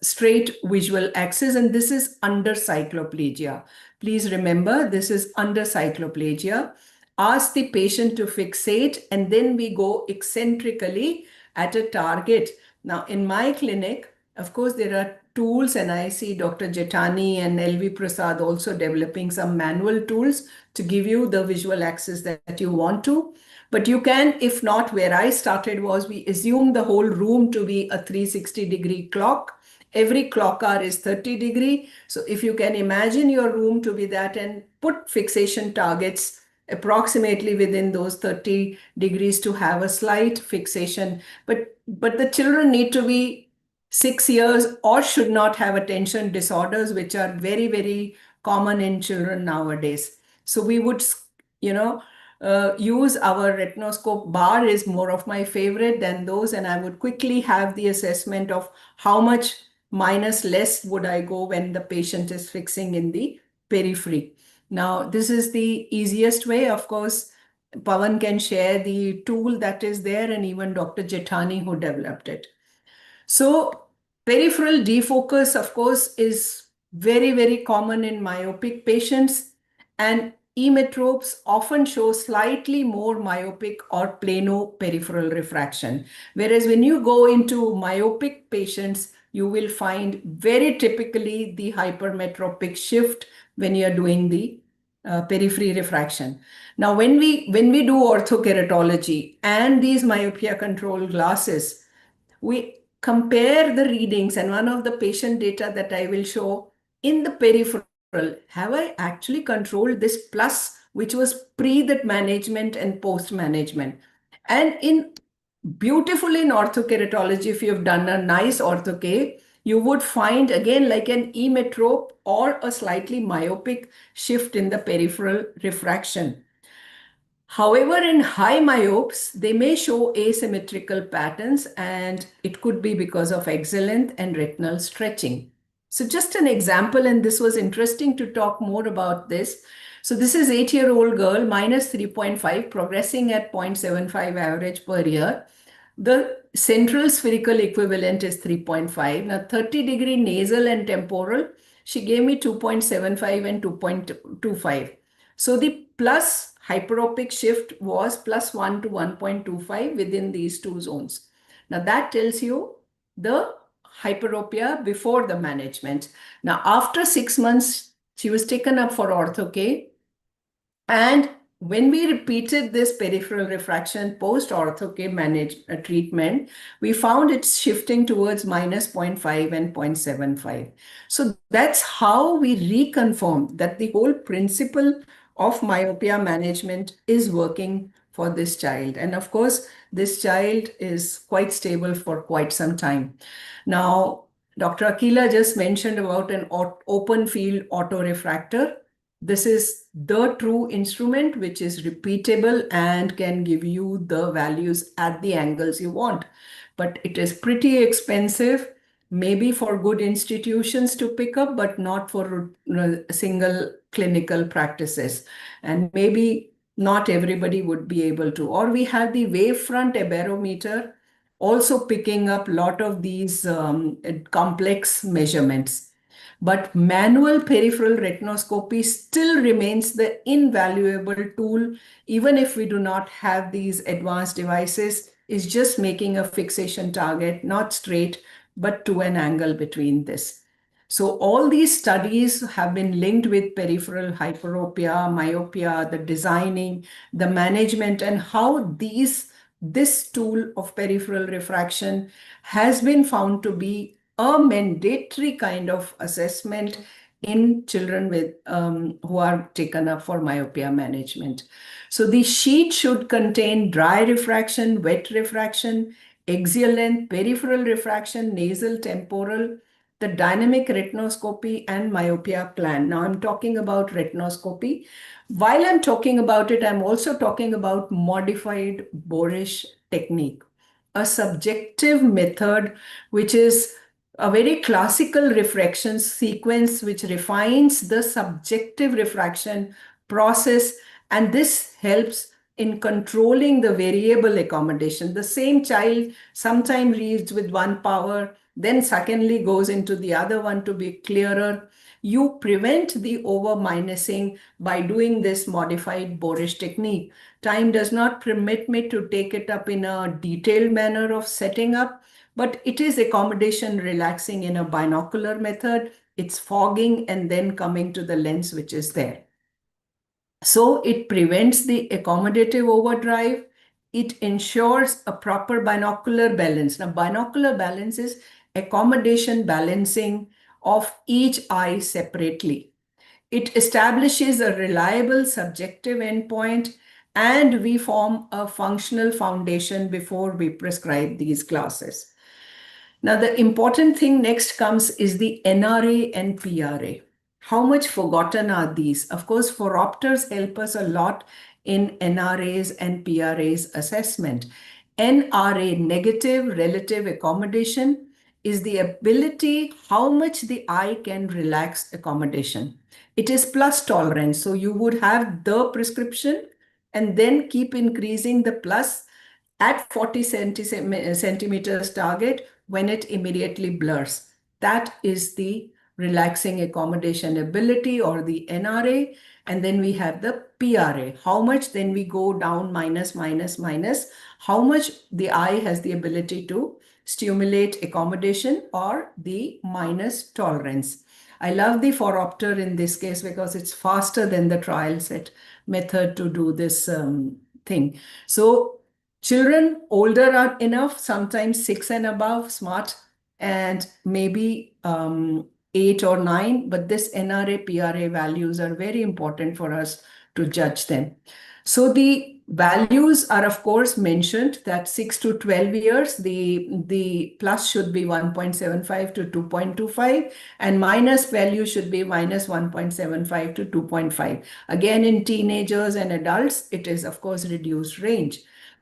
straight visual axis, and this is under cycloplegia. Please remember, this is under cycloplegia. Ask the patient to fixate, and then we go eccentrically at a target. Now, in my clinic, of course, there are tools, and I see Dr. Jetani and LV Prasad also developing some manual tools to give you the visual axis that you want to. But you can, if not, where I started was we assume the whole room to be a 360-degree clock. Every clock hour is 30 degree. So if you can imagine your room to be that and put fixation targets approximately within those 30 degrees to have a slight fixation. But the children need to be 6 years or should not have attention disorders, which are very, very common in children nowadays. So we would, use our retinoscope. Bar is more of my favorite than those, and I would quickly have the assessment of how much minus less would I go when the patient is fixing in the periphery. Now, this is the easiest way. Of course, Pawan can share the tool that is there, and even Dr. Jetani who developed it. So peripheral defocus, of course, is very, very common in myopic patients, and emmetropes often show slightly more myopic or plano peripheral refraction. Whereas when you go into myopic patients, you will find very typically the hypermetropic shift when you're doing the periphery refraction. Now, when we do orthokeratology and these myopia control glasses, we compare the readings, and one of the patient data that I will show in the peripheral, have I actually controlled this plus, which was pre that management and post management. And beautiful in orthokeratology, if you've done a nice ortho-K, you would find again like an emmetrope or a slightly myopic shift in the peripheral refraction. However, in high myopes, they may show asymmetrical patterns, and it could be because of axil length and retinal stretching. So just an example, and this was interesting to talk more about this. So this is 8-year-old girl, minus 3.5, progressing at 0.75 average per year. The central spherical equivalent is 3.5. Now 30-degree nasal and temporal, she gave me 2.75 and 2.25. So the plus hyperopic shift was plus 1 to 1.25 within these two zones. Now that tells you the hyperopia before the management. Now after 6 months, she was taken up for ortho-K, and when we repeated this peripheral refraction post-ortho-K treatment, we found it's shifting towards minus 0.5 and 0.75. So that's how we reconfirm that the whole principle of myopia management is working for this child. And of course, this child is quite stable for quite some time. Now, Dr. Akila just mentioned about an open field autorefractor. This is the true instrument which is repeatable and can give you the values at the angles you want. But it is pretty expensive, maybe for good institutions to pick up, but not for single clinical practices. And maybe not everybody would be able to. Or we have the wavefront aberrometer also picking up a lot of these complex measurements. But manual peripheral retinoscopy still remains the invaluable tool, even if we do not have these advanced devices. Is just making a fixation target, not straight, but to an angle between this. So all these studies have been linked with peripheral hyperopia, myopia, the designing, the management, and how this tool of peripheral refraction has been found to be a mandatory kind of assessment in children with who are taken up for myopia management. So the sheet should contain dry refraction, wet refraction, axial length, peripheral refraction, nasal, temporal, the dynamic retinoscopy and myopia plan. Now I'm talking about retinoscopy. While I'm talking about it, I'm also talking about modified Borish technique, a subjective method which is a very classical refraction sequence which refines the subjective refraction process, and this helps in controlling the variable accommodation. The same child sometimes reads with one power, then secondly goes into the other one to be clearer. You prevent the over-minusing by doing this modified Borish technique. Time does not permit me to take it up in a detailed manner of setting up, but it is accommodation relaxing in a binocular method. It's fogging and then coming to the lens which is there. So it prevents the accommodative overdrive. It ensures a proper binocular balance. Now, binocular balance is accommodation balancing of each eye separately. It establishes a reliable subjective endpoint, and we form a functional foundation before we prescribe these glasses. Now, the important thing next comes is the NRA and PRA. How much forgotten are these? Of course, phoropters help us a lot in NRAs and PRAs assessment. NRA, negative relative accommodation, is the ability how much the eye can relax accommodation. It is plus tolerance. So you would have the prescription and then keep increasing the plus at 40 centimeters target when it immediately blurs. That is the relaxing accommodation ability, or the NRA. And then we have the PRA. How much then we go down minus, minus, minus. How much the eye has the ability to stimulate accommodation, or the minus tolerance. I love the phoropter in this case because it's faster than the trial set method to do this thing. So children older are enough, sometimes 6 and above, smart, and maybe 8 or 9, but this NRA, PRA values are very important for us to judge them. So the values are, of course, mentioned that 6 to 12 years, the plus should be 1.75 to 2.25, and minus value should be minus 1.75 to 2.5. Again, in teenagers and adults, it is, of course, reduced range.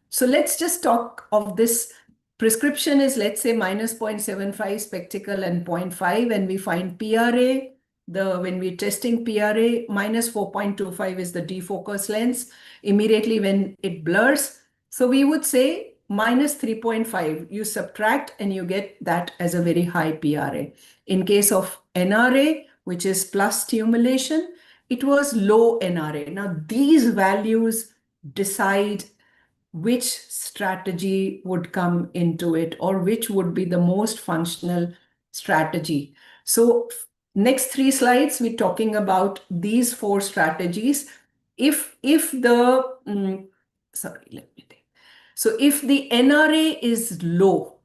So let's just talk of this. Prescription is, let's say, minus 0.75 spectacle and 0.5, and we find PRA. When we're testing PRA, minus 4.25 is the defocus lens immediately when it blurs. So we would say minus 3.5. You subtract and you get that as a very high PRA. In case of NRA, which is plus stimulation, it was low NRA. Now, these values decide which strategy would come into it, or which would be the most functional strategy. So next 3 slides, we're talking about these 4 strategies. If the So if the NRA is low,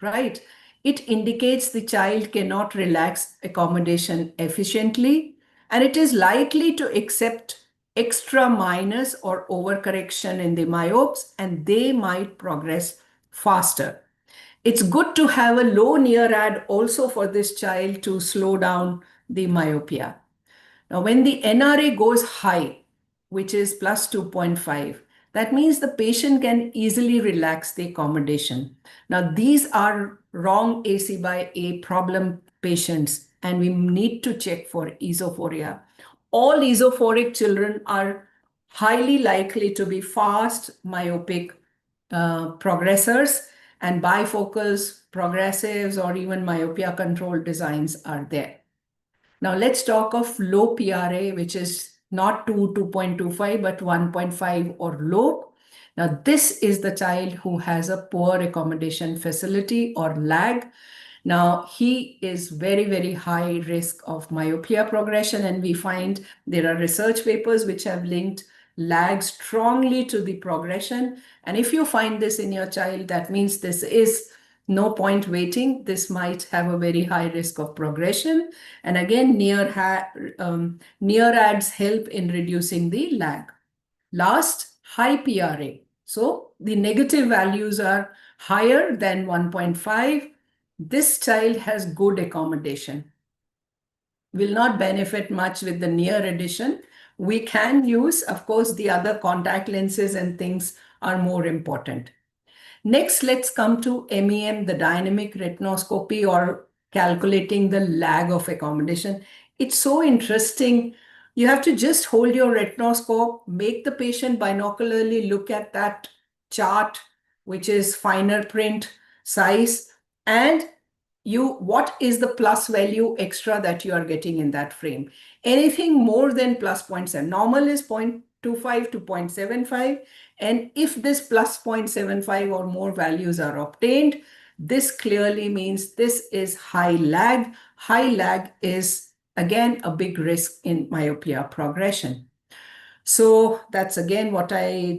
right, it indicates the child cannot relax accommodation efficiently, and it is likely to accept extra minus or overcorrection in the myopes, and they might progress faster. It's good to have a low near ad also for this child to slow down the myopia. Now, when the NRA goes high, which is plus 2.5, that means the patient can easily relax the accommodation. Now, these are wrong AC by A problem patients, and we need to check for esophoria. All esophoric children are highly likely to be fast myopic progressors, and bifocals, progressives, or even myopia control designs are there. Now let's talk of low PRA, which is not 2.25, but 1.5 or low. Now this is the child who has a poor accommodation facility or lag. Now, he is very, very high risk of myopia progression, and we find there are research papers which have linked lag strongly to the progression. And if you find this in your child, that means this is no point waiting. This might have a very high risk of progression. And again, near ads help in reducing the lag. Last, high PRA. So the negative values are higher than 1.5. this child has good accommodation, will not benefit much with the near addition. We can use, of course, the other contact lenses and things are more important. Next, let's come to MEM, the dynamic retinoscopy, or calculating the lag of accommodation. It's so interesting. You have to just hold your retinoscope, make the patient binocularly look at that chart, which is finer print size, and what is the plus value extra that you are getting in that frame. Anything more than plus 0.7. Normal is 0.25 to 0.75. And if this plus 0.75 or more values are obtained, this clearly means this is high lag. High lag is, again, a big risk in myopia progression. So that's again what I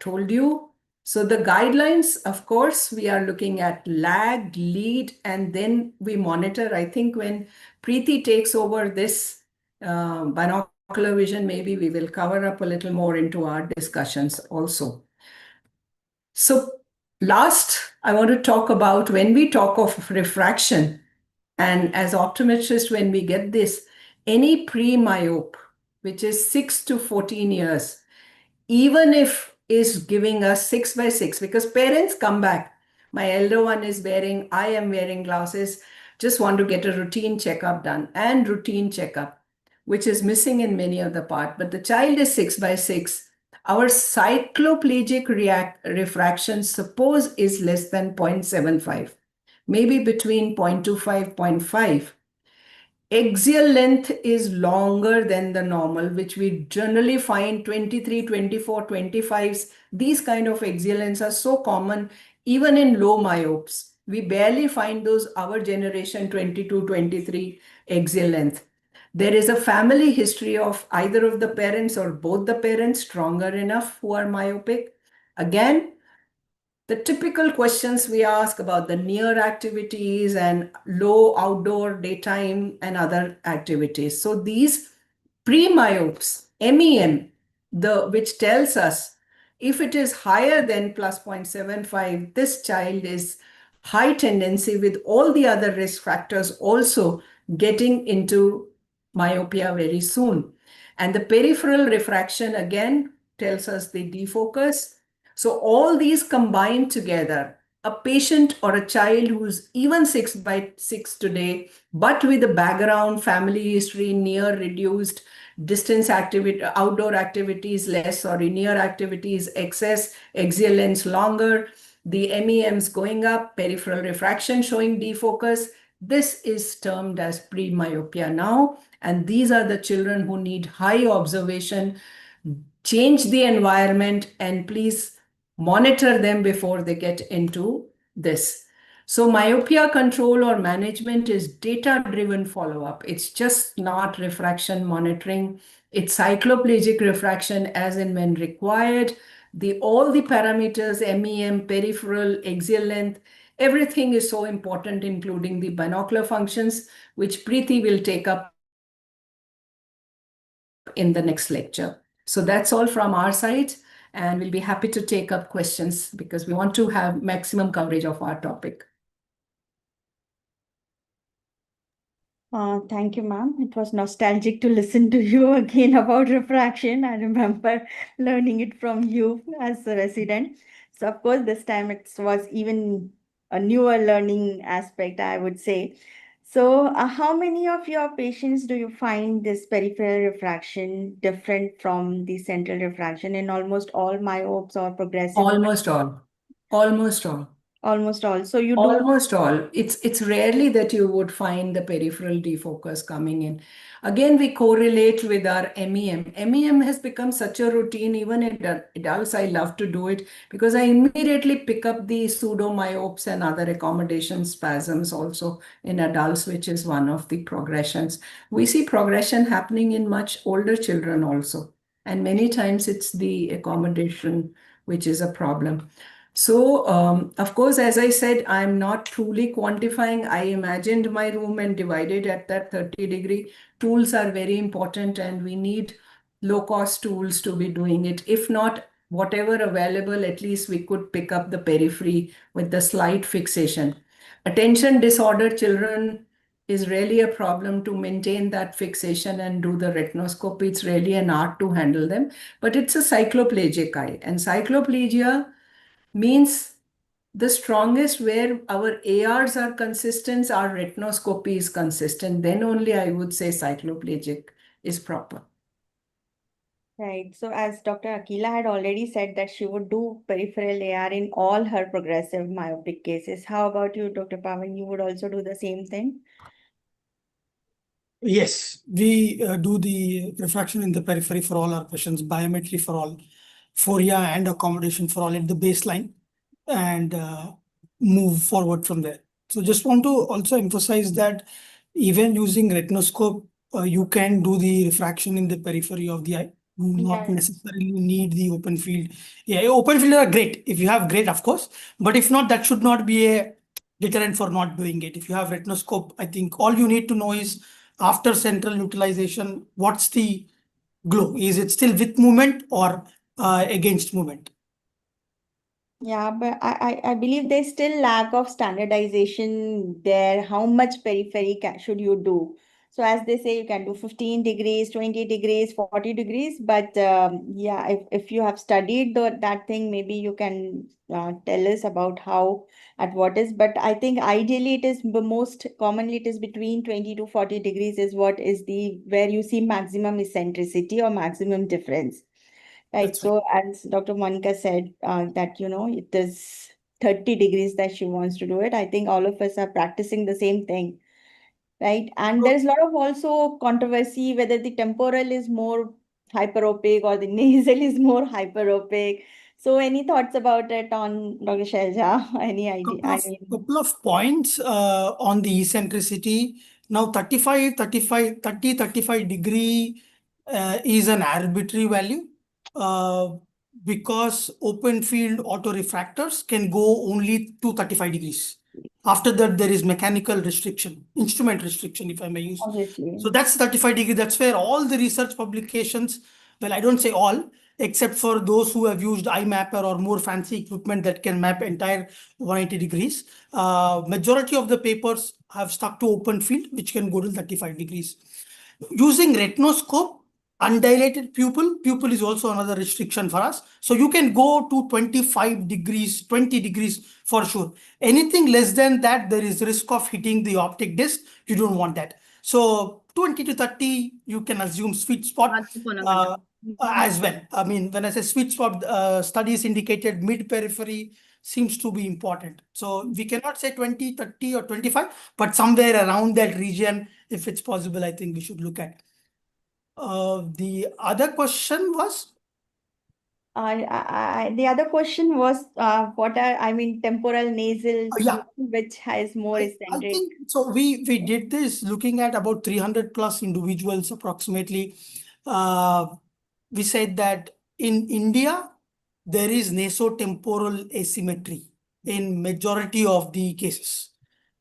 told you. So the guidelines, of course, we are looking at lag, lead, and then we monitor. I think when Preeti takes over this binocular vision, maybe we will cover up a little more into our discussions also. So last, I want to talk about when we talk of refraction, and as optometrists, when we get this, any pre-myope, which is 6 to 14 years, even if is giving us 6/6, because parents come back. My elder one is wearing, I am wearing glasses, just want to get a routine checkup done, and routine checkup, which is missing in many of the part. But the child is 6/6. Our cycloplegic refraction, suppose, is less than 0.75, maybe between 0.25, 0.5. Axial length is longer than the normal, which we generally find 23, 24, 25s. These kind of axial lengths are so common, even in low myopes. We barely find those our generation 22, 23 axial length. There is a family history of either of the parents or both the parents stronger enough who are myopic. Again, the typical questions we ask about the near activities and low outdoor daytime and other activities. So these pre-myopes, MEM, which tells us if it is higher than plus 0.75, this child is high tendency with all the other risk factors also getting into myopia very soon. And the peripheral refraction again tells us the defocus. So all these combined together, a patient or a child who's even 6/6 today, but with a background, family history, near reduced, distance activity, outdoor activities less, or near activities excess, axial lens longer, the MEMs going up, peripheral refraction showing defocus. This is termed as pre-myopia now. And these are the children who need high observation, change the environment, and please monitor them before they get into this. So myopia control or management is data-driven follow-up. It's just not refraction monitoring. It's cycloplegic refraction as and when required. All the parameters, MEM, peripheral, axial length, everything is so important, including the binocular functions, which Preeti will take up in the next lecture. So that's all from our side, and we'll be happy to take up questions because we want to have maximum coverage of our topic. Thank you, ma'am. It was nostalgic to listen to you again about refraction. I remember learning it from you as a resident. So, of course, this time it was even a newer learning aspect, I would say. So, how many of your patients do you find this peripheral refraction different from the central refraction in almost all myopes or progressive? Almost all. Almost all. Almost all. So you do Almost all. It's rarely that you would find the peripheral defocus coming in. Again, we correlate with our MEM. MEM has become such a routine, even in adults. I love to do it because I immediately pick up the pseudomyopes and other accommodation spasms also in adults, which is one of the progressions. We see progression happening in much older children also. And many times it's the accommodation which is a problem. So, of course, as I said, I'm not truly quantifying. I imagined my room and divided at that 30-degree. Tools are very important, and we need low-cost tools to be doing it. If not, whatever available, at least we could pick up the periphery with the slight fixation. Attention disorder children is really a problem to maintain that fixation and do the retinoscopy. It's really an art to handle them, but it's a cycloplegic eye. And cycloplegia means the strongest where our ARs are consistent, our retinoscopy is consistent. Then only I would say cycloplegic is proper. Right. So as Dr. Akila had already said that she would do peripheral AR in all her progressive myopic cases. How about you, Dr. Pavan? You would also do the same thing? Yes, we do the refraction in the periphery for all our patients, biometry for all, FORIA and accommodation for all at the baseline, and move forward from there. So just want to also emphasize that even using retinoscope, you can do the refraction in the periphery of the eye. You do not Yeah. necessarily need the open field. Yeah, open field are great. If you have great, of course, but if not, that should not be a deterrent for not doing it. If you have retinoscope, I think all you need to know is after central utilization, what's the glow? Is it still with movement or against movement? Yeah, but I believe there's still lack of standardization there. How much periphery should you do? So as they say, you can do 15 degrees, 20 degrees, 40 degrees. But yeah, if you have studied that thing, maybe you can tell us about how at what is. But I think ideally it is the most commonly it is between 20 to 40 degrees is what is the where you see maximum eccentricity or maximum difference. Right. That's right. So as Dr. Monica said, that, it is 30 degrees that she wants to do it. I think all of us are practicing the same thing, right? And there's a lot of also controversy whether the temporal is more hyperopic or the nasal is more hyperopic. So any thoughts about it on Dr. Shelja? Any idea? I mean, Couple of points on the eccentricity. Now 35 degree is an arbitrary value because open field autorefractors can go only to 35 degrees. After that, there is mechanical restriction, instrument restriction, if I may use. obviously. So that's 35 degree. That's where all the research publications, well, I don't say all, except for those who have used iMapper or more fancy equipment that can map entire 180 degrees. Majority of the papers have stuck to open field, which can go to 35 degrees. Using retinoscope, undilated pupil is also another restriction for us. So you can go to 25 degrees, 20 degrees for sure. Anything less than that, there is risk of hitting the optic disc. You don't want that. So 20 to 30, you can assume sweet spot as well. I mean, when I say sweet spot, studies indicated mid-periphery seems to be important. So we cannot say 20, 30 or 25, but somewhere around that region, if it's possible, I think we should look at. The other question was? The other question was what are, I mean, temporal nasal, Yeah. which has more I eccentric. think so. We did this looking at about 300 plus individuals approximately. We said that in India, there is nasotemporal asymmetry in majority of the cases.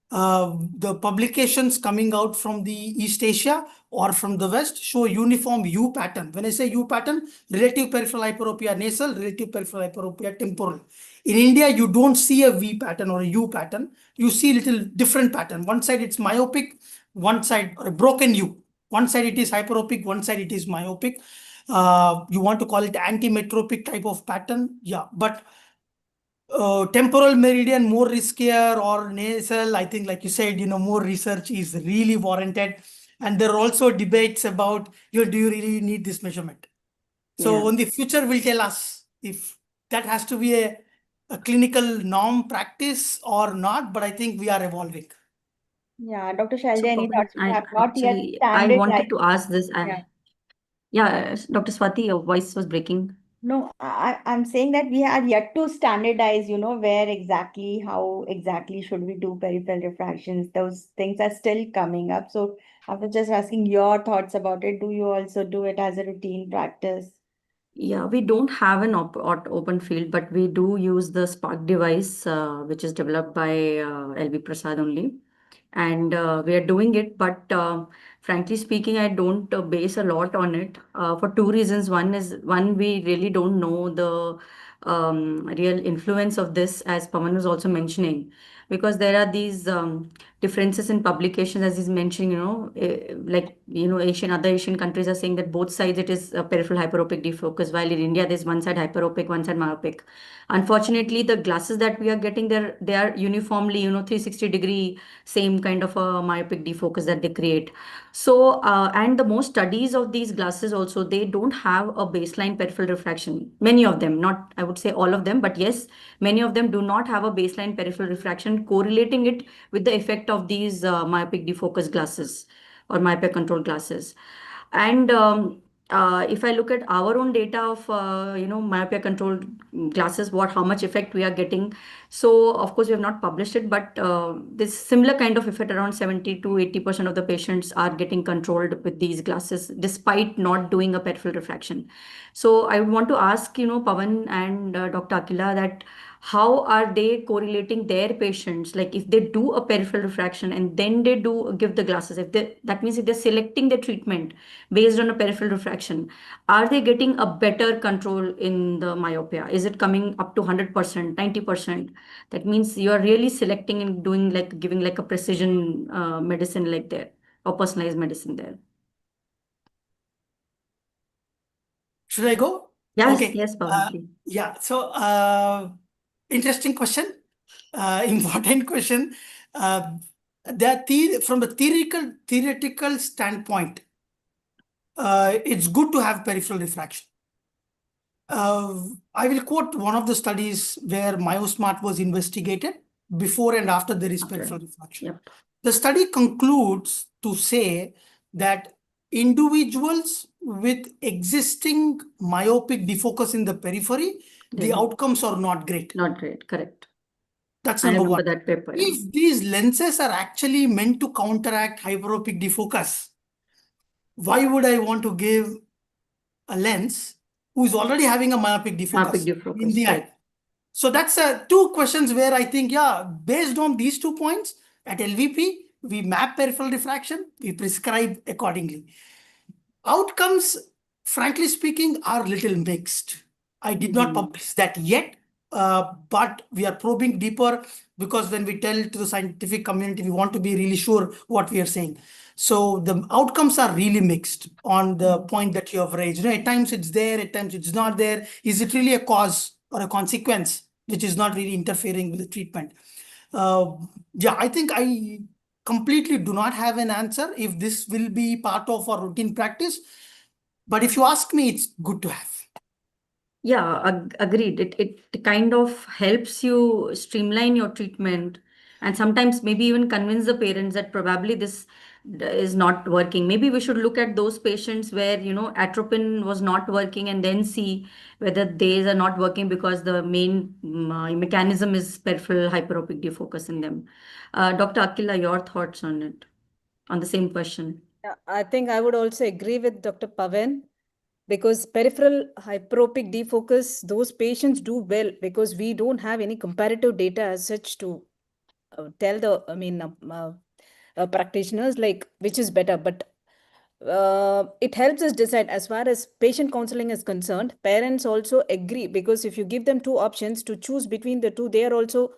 The publications coming out from the East Asia or from the West show uniform U pattern. When I say U pattern, relative peripheral hyperopia nasal, relative peripheral hyperopia temporal. In India, you don't see a V pattern or a U pattern. You see little different pattern. One side it's myopic, one side or a broken U. One side it is hyperopic, one side it is myopic. You want to call it antimetropic type of pattern. Yeah, but temporal meridian more riskier or nasal, I think like you said, more research is really warranted. And there are also debates about, do you really need this measurement? So in the future will tell us if that has to be a clinical norm practice or not, but I think we are evolving. Yeah, Dr. So, Shalja, any Pawan, thoughts? We I have not yet actually I wanted standardized. to ask this. Yeah. Yeah, Dr. Swati, your voice was breaking. No, I'm saying that we are yet to standardize, where exactly, how exactly should we do peripheral refractions. Those things are still coming up. So I was just asking your thoughts about it. Do you also do it as a routine practice? Yeah, we don't have an open field, but we do use the Spark device, which is developed by LV Prasad only. And we are doing it, but frankly speaking, I don't base a lot on it for two reasons. One, we really don't know the real influence of this, as Pawan was also mentioning, because there are these differences in publications, as he's mentioning, like, other Asian countries are saying that both sides it is a peripheral hyperopic defocus, while in India there's one side hyperopic, one side myopic. Unfortunately, the glasses that we are getting there, they are uniformly, 360-degree, same kind of a myopic defocus that they create. So, and the most studies of these glasses also, they don't have a baseline peripheral refraction. Many of them, not, I would say all of them, but yes, many of them do not have a baseline peripheral refraction, correlating it with the effect of these myopic defocus glasses or myopia control glasses. And if I look at our own data of myopia controlled glasses, how much effect we are getting. So of course we have not published it, but this similar kind of effect, around 70 to 80% of the patients are getting controlled with these glasses despite not doing a peripheral refraction. So I want to ask, Pawan and Dr. Akila, that how are they correlating their patients, like if they do a peripheral refraction and then they do give the glasses, that means if they're selecting the treatment based on a peripheral refraction, are they getting a better control in the myopia? Is it coming up to 100%, 90%? That means you are really selecting and doing, like, giving like a precision medicine like there, or personalized medicine there. Should I go? Yes, Okay. yes, Pawan, please. Yeah. So, interesting question. Important question. From a theoretical standpoint, it's good to have peripheral refraction. I will quote one of the studies where MyoSmart was investigated before and after there is peripheral refraction. Yep. The study concludes to say that individuals with existing myopic defocus in the periphery, the outcomes are not great. Not great, correct. That's I number remember one. that paper. If these lenses are actually meant to counteract hyperopic defocus, why would I want to give a lens who is already having a myopic defocus in the eye? So that's two questions where I think, yeah, based on these 2 points, at LVP, we map peripheral diffraction, we prescribe accordingly. Outcomes, frankly speaking, are little mixed. I did not publish that yet, but we are probing deeper, because when we tell to the scientific community, we want to be really sure what we are saying. So the outcomes are really mixed on the point that you have raised. At times it's there, at times it's not there. Is it really a cause or a consequence which is not really interfering with the treatment? Yeah, I think I completely do not have an answer if this will be part of our routine practice. But if you ask me, it's good to have. Yeah, agreed. It kind of helps you streamline your treatment, and sometimes maybe even convince the parents that probably this is not working. Maybe we should look at those patients where, atropine was not working, and then see whether these are not working because the main mechanism is peripheral hyperopic defocus in them. Dr. Akila, your thoughts on it, on the same question? Yeah, I think I would also agree with Dr. Pavan, because peripheral hyperopic defocus, those patients do well, because we don't have any comparative data as such to tell the, practitioners like which is better. But it helps us decide. As far as patient counseling is concerned, parents also agree, because if you give them 2 options to choose between the 2, they are also,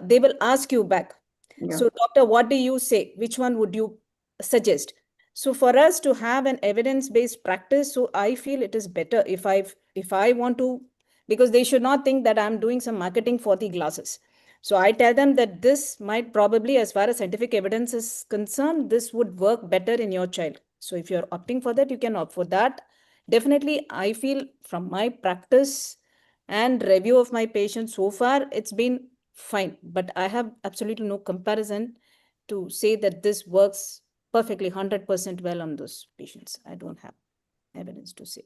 they will ask you back. Yeah. So, doctor, what do you say? Which one would you suggest? So for us to have an evidence-based practice, so I feel it is better if I want to, because they should not think that I'm doing some marketing for the glasses. So I tell them that this might probably, as far as scientific evidence is concerned, this would work better in your child. So if you're opting for that, you can opt for that. Definitely, I feel from my practice and review of my patients so far, it's been fine. But I have absolutely no comparison to say that this works perfectly 100% well on those patients. I don't have evidence to say.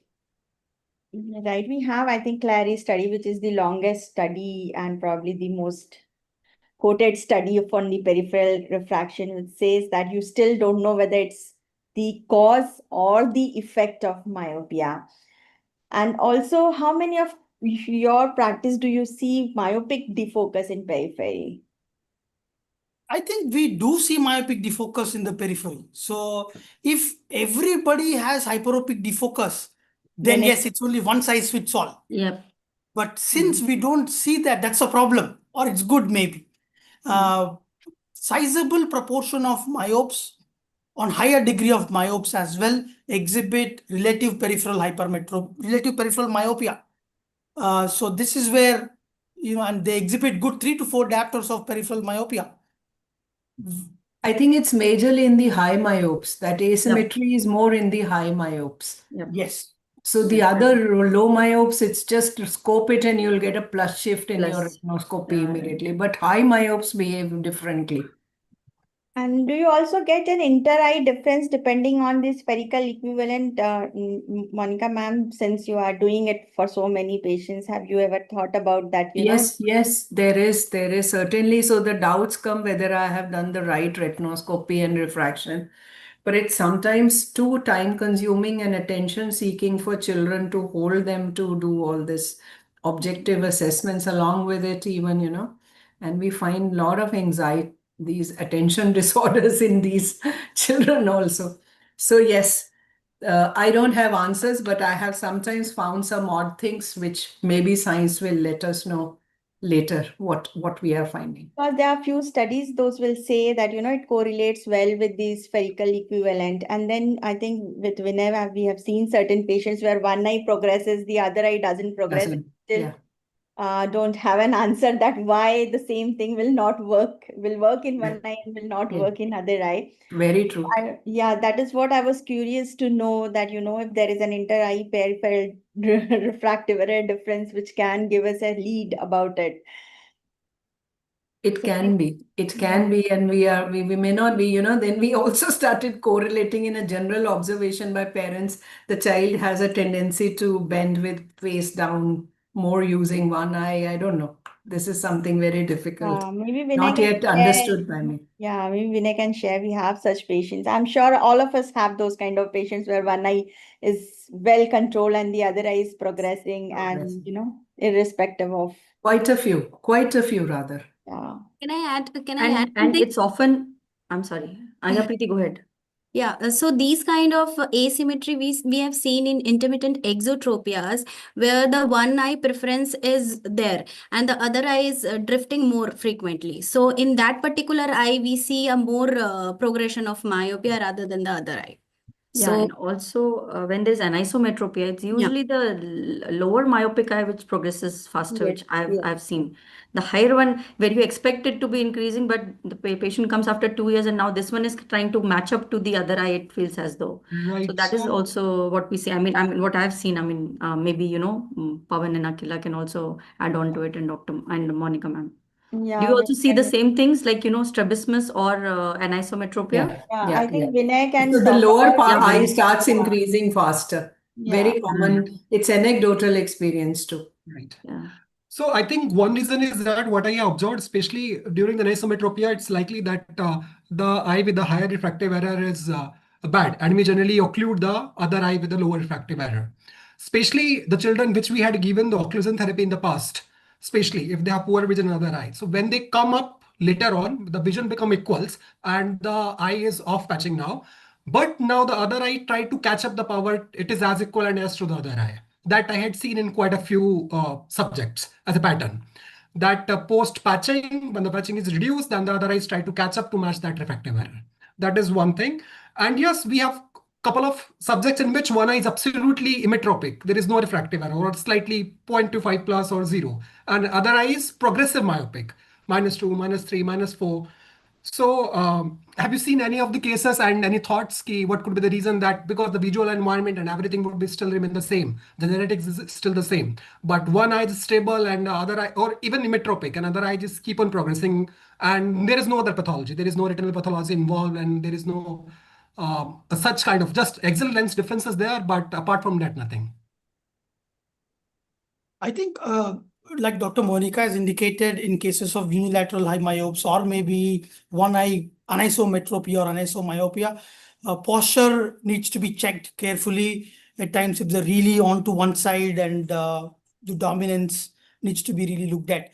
Right, we have, I think, Clary's study, which is the longest study and probably the most quoted study on the peripheral refraction, which says that you still don't know whether it's the cause or the effect of myopia. And also, how many of your practice do you see myopic defocus in periphery? I think we do see myopic defocus in the periphery. So if everybody has hyperopic defocus, then yes, it's only one size fits all. Yep. But since we don't see that, that's a problem, or it's good maybe. Sizable proportion of myopes, on higher degree of myopes as well, exhibit relative peripheral myopia. So this is where, and they exhibit good 3 to 4 diopters of peripheral myopia. I think it's majorly in the high myopes. That asymmetry is more in the high myopes. Yep. Yes. So the other low myopes, it's just to scope it and you'll get a plus shift in your Plus. retinoscopy immediately. But high myopes behave differently. And do you also get an inter-eye difference depending on the spherical equivalent, Monica ma'am, since you are doing it for so many patients, have you ever thought about that, Yes, there is certainly. So the doubts come whether I have done the right retinoscopy and refraction. But it's sometimes too time consuming and attention seeking for children to hold them to do all this objective assessments along with it even, and we find a lot of anxiety, these attention disorders in these children also. So yes, I don't have answers, but I have sometimes found some odd things which maybe science will let us know later what we are finding. Because there are few studies, those will say that, it correlates well with the spherical equivalent. And then I think with Vinay, we have seen certain patients where one eye progresses, the other eye doesn't progress. Still, don't have an answer that why the same thing will work in one eye and will not work in other eye. Very true. That is what I was curious to know, that, if there is an inter-eye peripheral refractive error difference, which can give us a lead about it. It can be, and we may not be, then we also started correlating in a general observation by parents. The child has a tendency to bend with face down more using one eye. I don't know. This is something very difficult. Maybe Vinay not yet understood by me. Yeah, maybe Vinay can share. We have such patients. I'm sure all of us have those kind of patients where one eye is well controlled and the other eye is progressing, and irrespective of. Quite a few rather. Yeah. Can I add And something? it's often, I'm sorry, Anya Preeti, go ahead. Yeah, so these kind of asymmetry we have seen in intermittent exotropias, where the one eye preference is there and the other eye is drifting more frequently. So in that particular eye, we see a more progression of myopia rather than the other eye. Yeah, So and also when there's anisometropia, it's usually the lower myopic eye which progresses faster, which I've seen. The higher one, where you expect it to be increasing, but the patient comes after 2 years, and now this one is trying to match up to the other eye. It feels as though. Right. So that is also what we see. I mean, what I've seen. I mean, maybe Pawan and Akila can also add on to it, and Dr. and Monica ma'am. Yeah, Do you also see the same things like strabismus or anisometropia? I think Vinay can So the talk lower about part eye it. starts increasing faster. Very common. It's anecdotal experience too. Right. Yeah. So I think one reason is that what I observed, especially during the anisometropia, it's likely that the eye with the higher refractive error is bad, and we generally occlude the other eye with the lower refractive error. Especially the children which we had given the occlusion therapy in the past, especially if they have poor vision in other eye. So when they come up later on, the vision become equals and the eye is off patching now. But now the other eye tried to catch up the power. It is as equivalent as to the other eye. That I had seen in quite a few subjects as a pattern. That post-patching, when the patching is reduced, then the other eyes try to catch up to match that refractive error. That is one thing. And yes, we have couple of subjects in which one eye is absolutely emmetropic. There is no refractive error, or slightly 0.25 plus or 0. And other eye is progressive myopic, -2, -3, -4. So have you seen any of the cases and any thoughts what could be the reason that, because the visual environment and everything would be still remain the same, the genetics is still the same, but one eye is stable and the other eye, or even emmetropic, and other eye just keep on progressing, and there is no other pathology, there is no retinal pathology involved, and there is no such kind of just axial lens differences there, but apart from that, nothing. I think like Dr. Monica has indicated, in cases of unilateral high myopes or maybe one eye anisometropia or anisomyopia, posture needs to be checked carefully. At times, if they're really onto one side, and the dominance needs to be really looked at.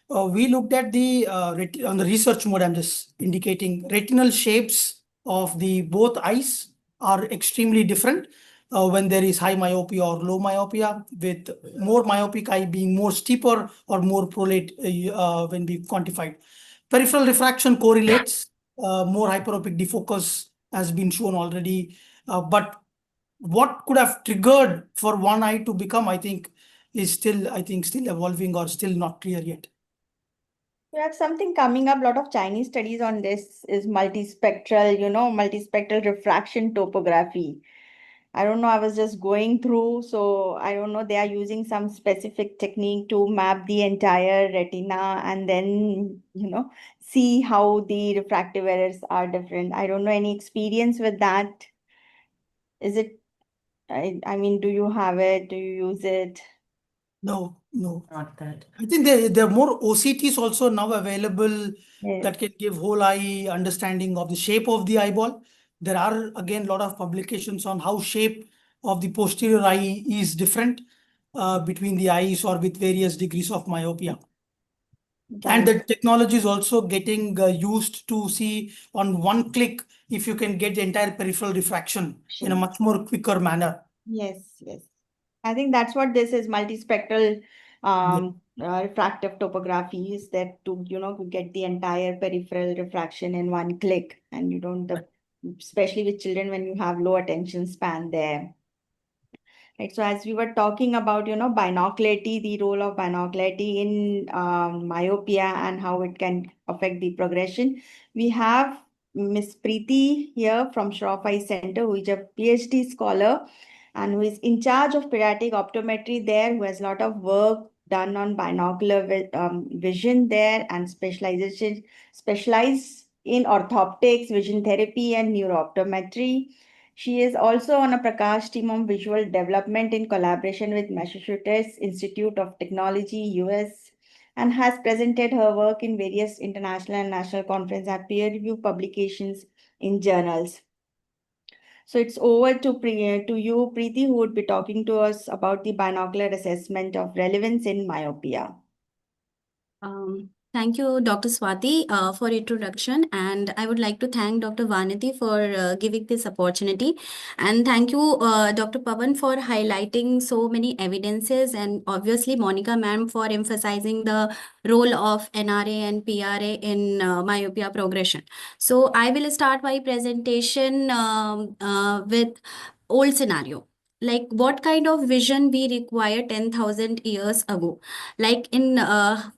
We looked at the on the research mode. I'm just indicating retinal shapes of the both eyes are extremely different. when there is high myopia or low myopia, with more myopic eye being more steeper or more prolate when we quantified. Peripheral refraction correlates, more hyperopic defocus has been shown already. But what could have triggered for one eye to become, I think, is still evolving or still not clear yet. We have something coming up. A lot of Chinese studies on this is multispectral, multispectral refraction topography. I don't know, I was just going through, so I don't know, they are using some specific technique to map the entire retina and then, see how the refractive errors are different. I don't know any experience with that. Is it, I mean, do you have it? Do you use it? No. Not that. I think there are more OCTs also now available Yes. that can give whole eye understanding of the shape of the eyeball. There are again a lot of publications on how shape of the posterior eye is different between the eyes or with various degrees of myopia. And the technology is also getting used to see on one click if you can get the entire peripheral refraction in a much more quicker manner. Yes. I think that's what this is, multispectral refractive topography, is that to get the entire peripheral refraction in one click, and you don't especially with children when you have low attention span there. Right. So as we were talking about, binocularity, the role of binocularity in myopia and how it can affect the progression, we have Miss Preeti here from Shroff Eye Center, who is a PhD scholar and who is in charge of pediatric optometry there, who has a lot of work done on binocular vision there and specialized in orthoptics, vision therapy, and neurooptometry. She is also on a Prakash team on visual development in collaboration with Massachusetts Institute of Technology, US, and has presented her work in various international and national conferences and peer-reviewed publications in journals. So it's over to you, Preeti, who would be talking to us about the binocular assessment of relevance in myopia. Thank you, Dr. Swati, for introduction, and I would like to thank Dr. Vanity for giving this opportunity, and thank you, Dr. Pavan, for highlighting so many evidences, and obviously Monica ma'am for emphasizing the role of NRA and PRA in myopia progression. So I will start my presentation with old scenario. Like what kind of vision we require 10,000 years ago, like in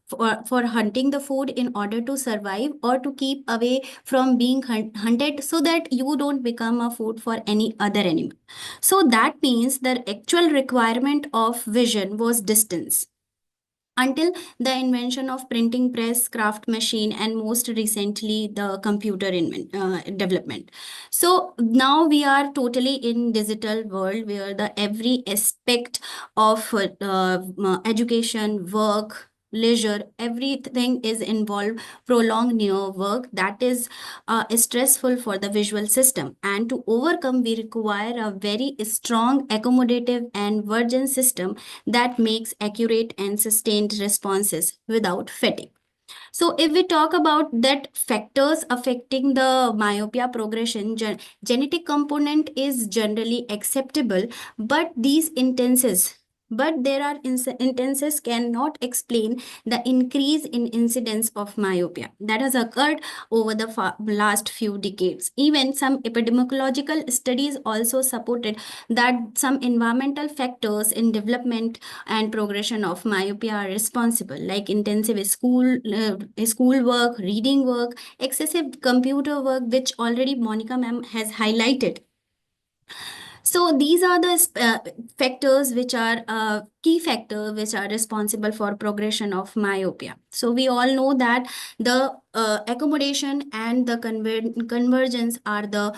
for hunting the food in order to survive or to keep away from being hunted so that you don't become a food for any other animal. So that means the actual requirement of vision was distance until the invention of printing press, craft machine, and most recently the computer development. So now we are totally in digital world where the every aspect of education, work, leisure, everything is involved prolonged near work that is stressful for the visual system, and to overcome we require a very strong accommodative and virgin system that makes accurate and sustained responses without fatigue. So if we talk about that factors affecting the myopia progression, genetic component is generally acceptable, but these intenses but there are intenses cannot explain the increase in incidence of myopia that has occurred over the last few decades. Even some epidemiological studies also supported that some environmental factors in development and progression of myopia are responsible, like intensive school work, reading work, excessive computer work, which already Monica ma'am has highlighted. So these are the factors which are key factors which are responsible for progression of myopia. So we all know that the accommodation and the convergence are the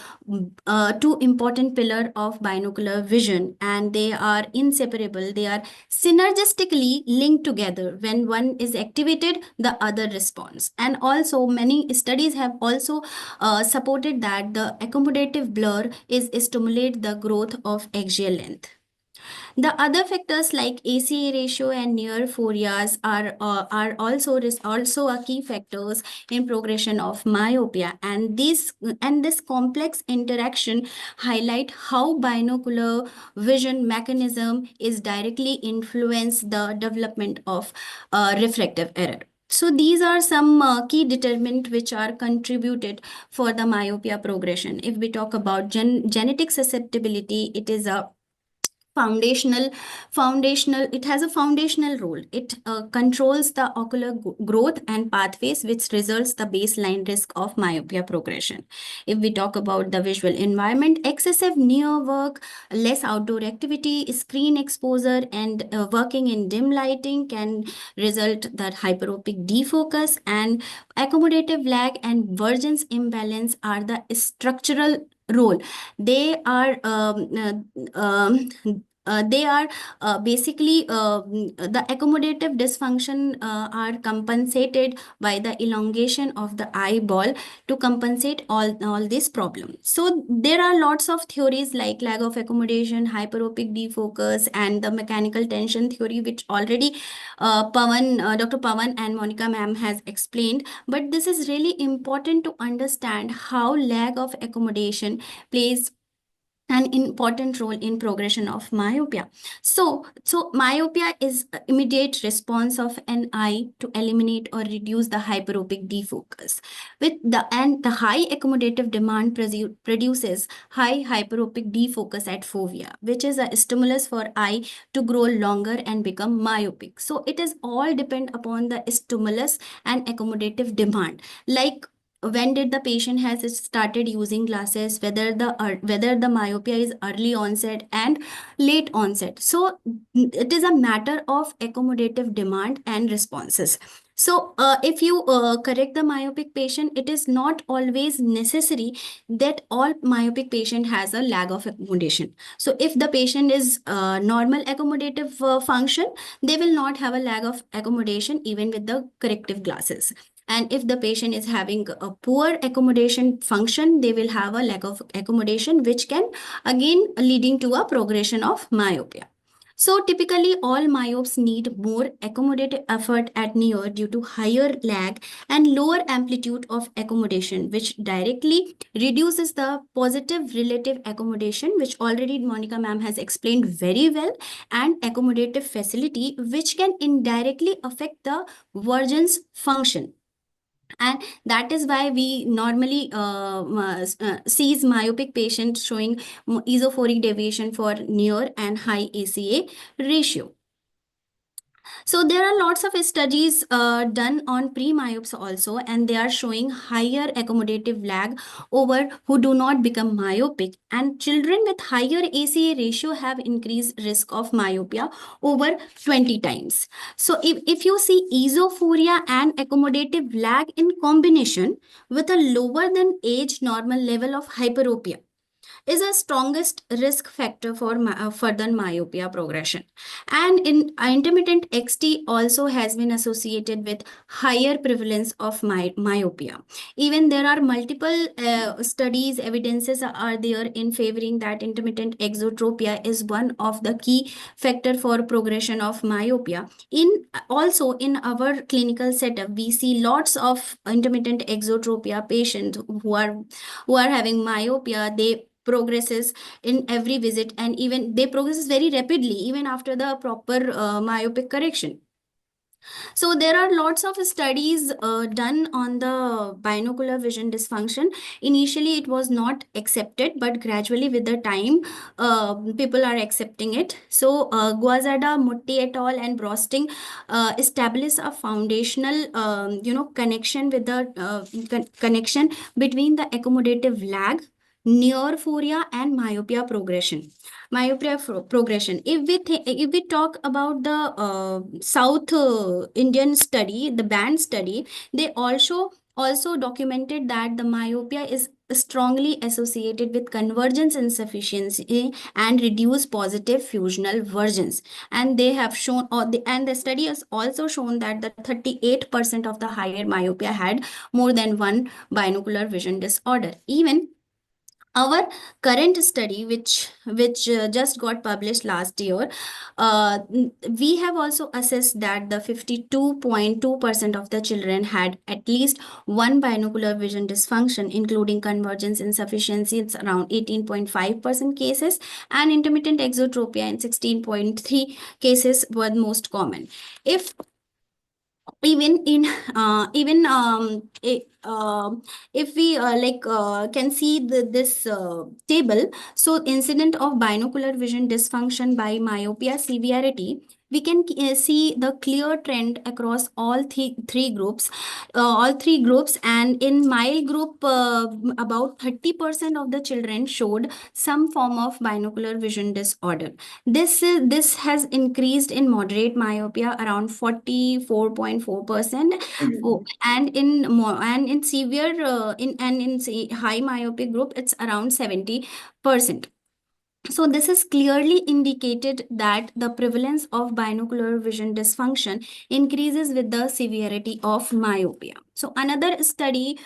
two important pillars of binocular vision, and they are inseparable. They are synergistically linked together. When one is activated, the other responds. And also many studies have also supported that the accommodative blur is stimulate the growth of axial length. The other factors like ACA ratio and near phorias are also a key factors in progression of myopia, and this complex interaction highlight how binocular vision mechanism is directly influence the development of refractive error. So these are some key determinants which are contributed for the myopia progression. If we talk about genetic susceptibility, it is a foundational it has a foundational role. It controls the ocular growth and pathways, which results the baseline risk of myopia progression. If we talk about the visual environment, excessive near work, less outdoor activity, screen exposure, and working in dim lighting can result that hyperopic defocus, and accommodative lag and vergence imbalance are the structural role. They are basically the accommodative dysfunction are compensated by the elongation of the eyeball to compensate all this problem. So there are lots of theories like lag of accommodation, hyperopic defocus, and the mechanical tension theory, which already Dr. Pawan and Monica ma'am has explained. But this is really important to understand how lag of accommodation plays an important role in progression of myopia. So myopia is immediate response of an eye to eliminate or reduce the hyperopic defocus. The high accommodative demand produces high hyperopic defocus at fovea, which is a stimulus for eye to grow longer and become myopic. So it is all depend upon the stimulus and accommodative demand. Like when did the patient has started using glasses, whether the myopia is early onset and late onset. So it is a matter of accommodative demand and responses. So if you correct the myopic patient, it is not always necessary that all myopic patient has a lag of accommodation. So if the patient is normal accommodative function, they will not have a lag of accommodation even with the corrective glasses. And if the patient is having a poor accommodation function, they will have a lack of accommodation, which can again leading to a progression of myopia. So typically all myopes need more accommodative effort at near due to higher lag and lower amplitude of accommodation, which directly reduces the positive relative accommodation, which already Monica ma'am has explained very well, and accommodative facility, which can indirectly affect the vergence function. And that is why we normally sees myopic patients showing esophoric deviation for near and high ACA ratio. So there are lots of studies done on pre-myopes also, and they are showing higher accommodative lag over who do not become myopic. And children with higher ACA ratio have increased risk of myopia over 20 times. So if you see esophoria and accommodative lag in combination with a lower than age normal level of hyperopia, is a strongest risk factor for further myopia progression. And in intermittent XT also has been associated with higher prevalence of myopia. Even there are multiple studies, evidences are there in favoring that intermittent exotropia is one of the key factor for progression of myopia. Also in our clinical setup, we see lots of intermittent exotropia patients who are having myopia. They progresses in every visit, and even they progresses very rapidly even after the proper myopic correction. So there are lots of studies done on the binocular vision dysfunction. Initially, it was not accepted, but gradually with the time, people are accepting it. So Guazada, Mutti et al. And Brosting establish a foundational, connection with the connection between the accommodative lag, neophoria, and myopia progression. If we talk about the South Indian study, the band study, they also documented that the myopia is strongly associated with convergence insufficiency and reduced positive fusional vergence. And they have shown, and the study has also shown that the 38% of the higher myopia had more than one binocular vision disorder. Even Our current study, which just got published last year, we have also assessed that the 52.2% of the children had at least one binocular vision dysfunction, including convergence insufficiency. It's around 18.5% cases, and intermittent exotropia in 16.3 cases were most common. If even in even if we can see this table, so incident of binocular vision dysfunction by myopia severity, we can see the clear trend across all three groups, and in mild group, about 30% of the children showed some form of binocular vision disorder. This has increased in moderate myopia around 44.4%, and in severe in high myopic group it's around 70%. So this is clearly indicated that the prevalence of binocular vision dysfunction increases with the severity of myopia. So another study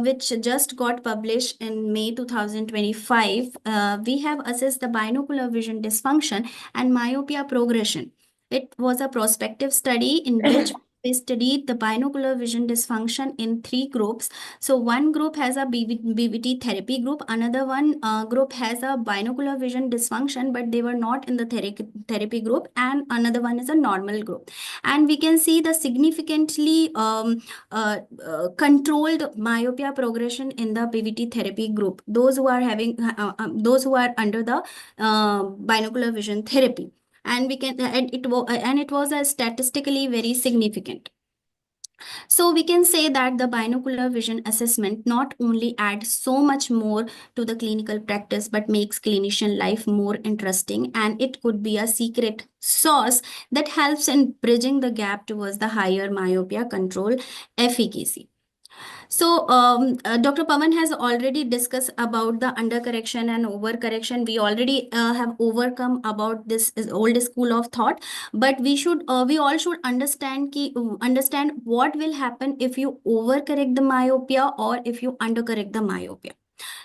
which just got published in May 2025, we have assessed the binocular vision dysfunction and myopia progression. It was a prospective study in which we studied the binocular vision dysfunction in three groups. So one group has a BVT therapy group, another one group has a binocular vision dysfunction, but they were not in the therapy group, and another one is a normal group. And we can see the significantly controlled myopia progression in the BVT therapy group, those who are having those who are under the binocular vision therapy. And we can and it was a statistically very significant. So we can say that the binocular vision assessment not only adds so much more to the clinical practice, but makes clinician life more interesting, and it could be a secret sauce that helps in bridging the gap towards the higher myopia control efficacy. So, Dr. Pawan has already discussed about the undercorrection and overcorrection. We already have overcome about this old school of thought, but we all should understand what will happen if you overcorrect the myopia or if you undercorrect the myopia.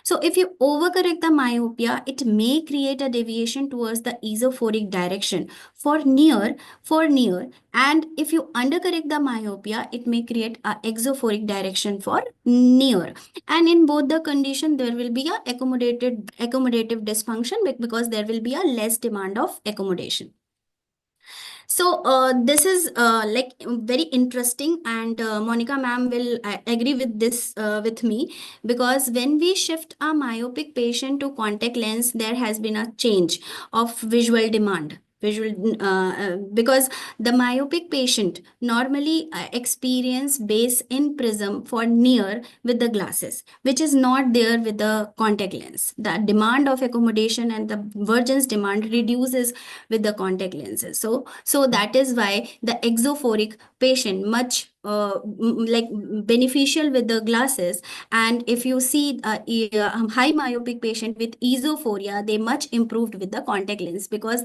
So if you overcorrect the myopia, it may create a deviation towards the isophoric direction for near, and if you undercorrect the myopia, it may create a exophoric direction for near. And in both the condition, there will be a accommodative dysfunction because there will be a less demand of accommodation. So this is like very interesting, and Monica ma'am will agree with this with me, because when we shift a myopic patient to contact lens, there has been a change of visual demand. Because the myopic patient normally experience base in prism for near with the glasses, which is not there with the contact lens. The demand of accommodation and the vergence demand reduces with the contact lenses. So that is why the exophoric patient much like beneficial with the glasses. And if you see high myopic patient with esophoria, they much improved with the contact lens, because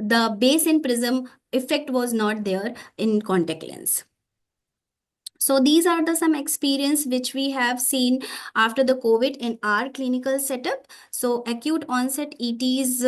the base in prism effect was not there in contact lens. So these are the some experience which we have seen after the COVID in our clinical setup. So acute onset ETs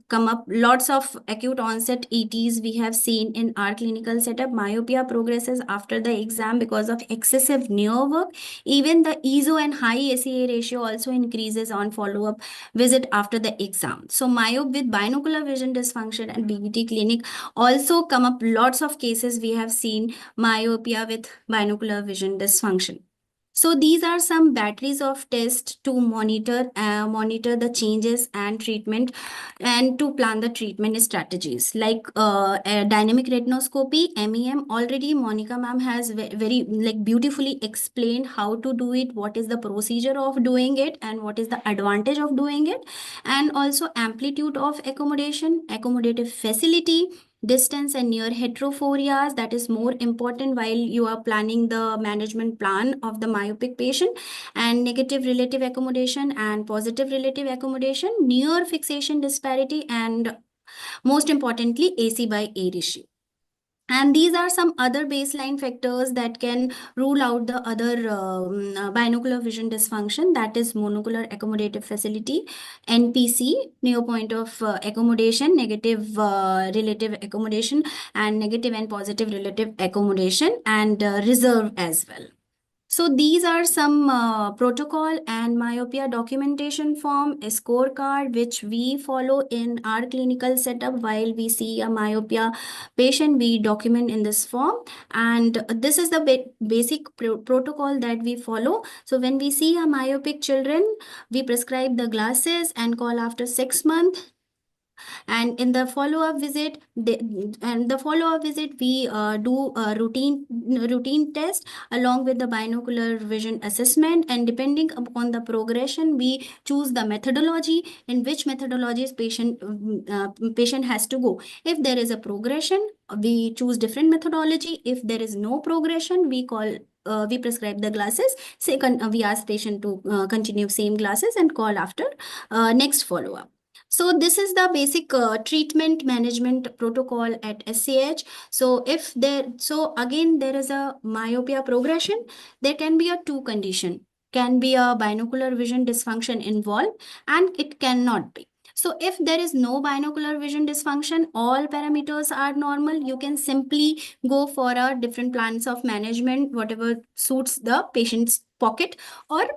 come up, lots of acute onset ETs we have seen in our clinical setup. Myopia progresses after the exam because of excessive near work. Even the ESO and high ACA ratio also increases on follow-up visit after the exam. So myope with binocular vision dysfunction and BVT clinic also come up, lots of cases we have seen myopia with binocular vision dysfunction. So these are some batteries of tests to monitor the changes and treatment, and to plan the treatment strategies, like dynamic retinoscopy, MEM. Already Monica ma'am has very like beautifully explained how to do it, what is the procedure of doing it, and what is the advantage of doing it, and also amplitude of accommodation, accommodative facility, distance and near heterophorias, that is more important while you are planning the management plan of the myopic patient, and negative relative accommodation and positive relative accommodation, near fixation disparity, and most importantly AC by A ratio. And these are some other baseline factors that can rule out the other binocular vision dysfunction, that is monocular accommodative facility, NPC, near point of accommodation, negative relative accommodation, and negative and positive relative accommodation, and reserve as well. So these are some protocol and myopia documentation form, a scorecard, which we follow in our clinical setup. While we see a myopia patient, we document in this form. And this is the basic protocol that we follow. So when we see a myopic children, we prescribe the glasses and call after 6 months. And in the follow-up visit, we do a routine test along with the binocular vision assessment, and depending upon the progression, we choose the methodology, in which methodologies patient has to go. If there is a progression, we choose different methodology. If there is no progression, we prescribe the glasses. We ask patient to continue same glasses and call after next follow-up. So this is the basic treatment management protocol at SCH. So again, there is a myopia progression. There can be a two condition. Can be a binocular vision dysfunction involved, and it cannot be. So if there is no binocular vision dysfunction, all parameters are normal, you can simply go for a different plans of management, whatever suits the patient's pocket or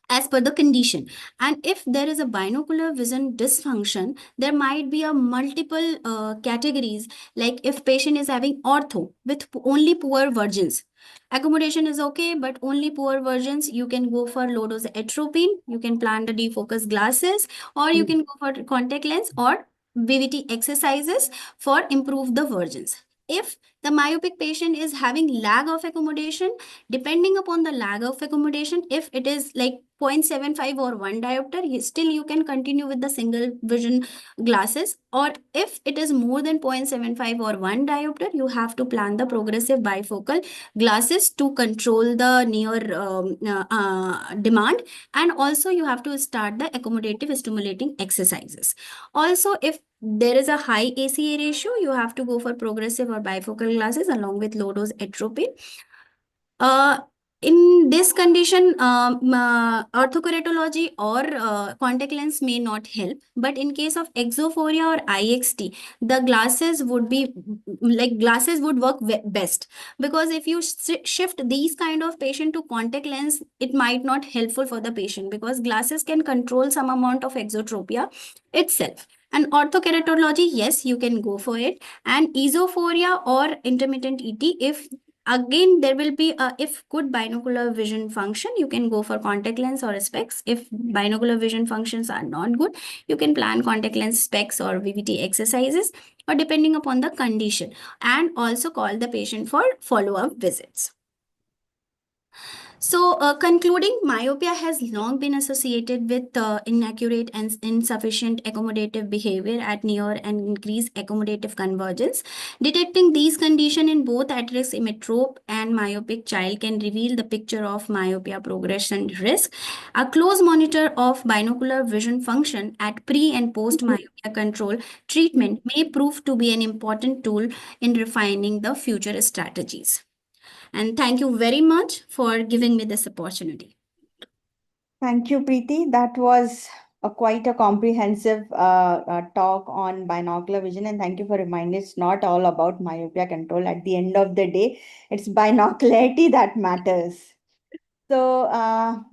as per the condition. And if there is a binocular vision dysfunction, there might be a multiple categories. Like if patient is having ortho with only poor versions, accommodation is okay, but only poor versions, you can go for low dose atropine, you can plan the defocus glasses, or you can go for contact lens or VVT exercises for improve the versions. If the myopic patient is having lag of accommodation, depending upon the lag of accommodation, if it is like 0.75 or 1 diopter, still you can continue with the single vision glasses. Or if it is more than 0.75 or 1 diopter, you have to plan the progressive bifocal glasses to control the near demand. And also you have to start the accommodative stimulating exercises. Also, if there is a high ACA ratio, you have to go for progressive or bifocal glasses along with low dose atropine. In this condition, orthokeratology or contact lens may not help. But in case of exophoria or IXT, the glasses would work best. Because if you shift these kind of patient to contact lens, it might not helpful for the patient, because glasses can control some amount of exotropia itself. And orthokeratology, yes, you can go for it. And esophoria or intermittent ET, if again, there will be if good binocular vision function, you can go for contact lens or specs. If binocular vision functions are not good, you can plan contact lens, specs, or VVT exercises, or depending upon the condition, and also call the patient for follow-up visits. So, concluding, myopia has long been associated with inaccurate and insufficient accommodative behavior at near and increased accommodative convergence. Detecting these conditions in both at-risk emmetrope and myopic child can reveal the picture of myopia progression risk. A close monitor of binocular vision function at pre and post myopia control treatment may prove to be an important tool in refining the future strategies. And thank you very much for giving me this opportunity. Thank you, Preeti. That was quite a comprehensive talk on binocular vision. And thank you for reminding us, not all about myopia control. At the end of the day, it's binocularity that matters. So,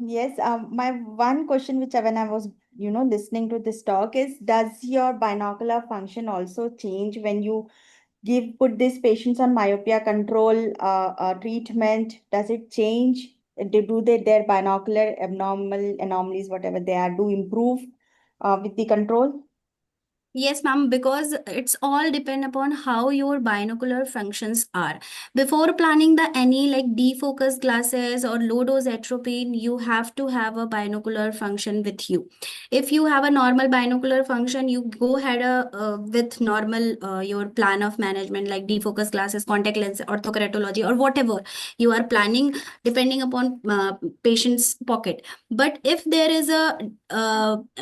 yes, my one question, which when I was, listening to this talk is, does your binocular function also change when you put these patients on myopia control treatment? Does it change? Do their binocular anomalies, whatever they are, do improve with the control? Yes, ma'am, because it's all depend upon how your binocular functions are. Before planning any like defocus glasses or low dose atropine, you have to have a binocular function with you. If you have a normal binocular function, you go ahead with normal your plan of management, like defocus glasses, contact lens, orthokeratology, or whatever you are planning, depending upon patient's pocket. But if there is a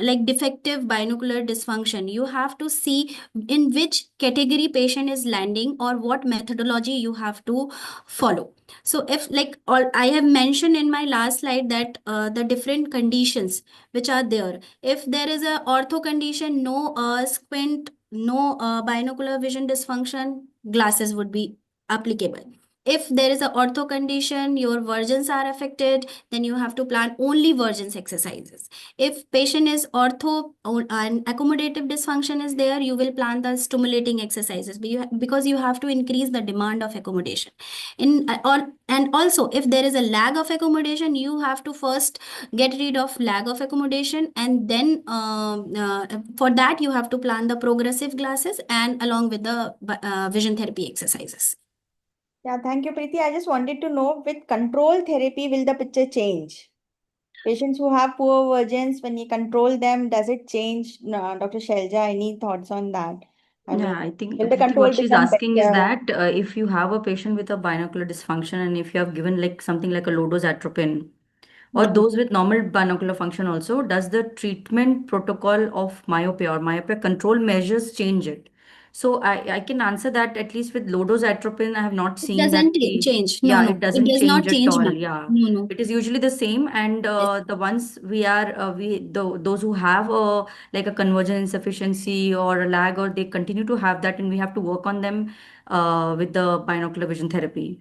like defective binocular dysfunction, you have to see in which category patient is landing or what methodology you have to follow. So if like all I have mentioned in my last slide that the different conditions which are there, if there is a ortho condition, no squint, no binocular vision dysfunction, glasses would be applicable. If there is a ortho condition, your versions are affected, then you have to plan only versions exercises. If patient is ortho and accommodative dysfunction is there, you will plan the stimulating exercises because you have to increase the demand of accommodation. And also, if there is a lag of accommodation, you have to first get rid of lag of accommodation, and then for that you have to plan the progressive glasses and along with the vision therapy exercises. Yeah, thank you, Preeti. I just wanted to know, with control therapy, will the picture change? Patients who have poor versions, when you control them, does it change? Dr. Shelja, any thoughts on that? I mean, Yeah, I think will the Preeti, control what she's become asking is better? that if you have a patient with a binocular dysfunction and if you have given like something like a low dose atropine, or Hmm. those with normal binocular function also, does the treatment protocol of myopia or myopia control measures change it? So I can answer that at least with low dose atropine, I have not It seen that doesn't change. No, yeah, no, it it doesn't does change not at change, all. ma'am. Yeah, No, no. it is usually the same. And Yes. the ones those who have like a conversion insufficiency or a lag, or they continue to have that, and we have to work on them with the binocular vision therapy.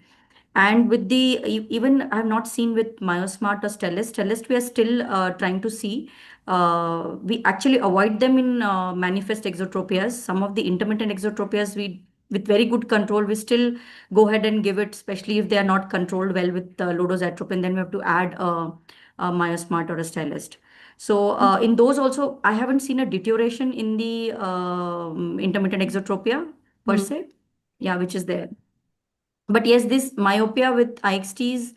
And with the even I have not seen with Myosmart or Stellest, we are still trying to see. We actually avoid them in manifest exotropias. Some of the intermittent exotropias, we with very good control, we still go ahead and give it, especially if they are not controlled well with low dose atropine. Then we have to add a Myosmart or a Stellest. So in those also, I haven't seen a deterioration in the intermittent exotropia per Hmm. se. Yeah, which is there. But yes, this myopia with IXTs,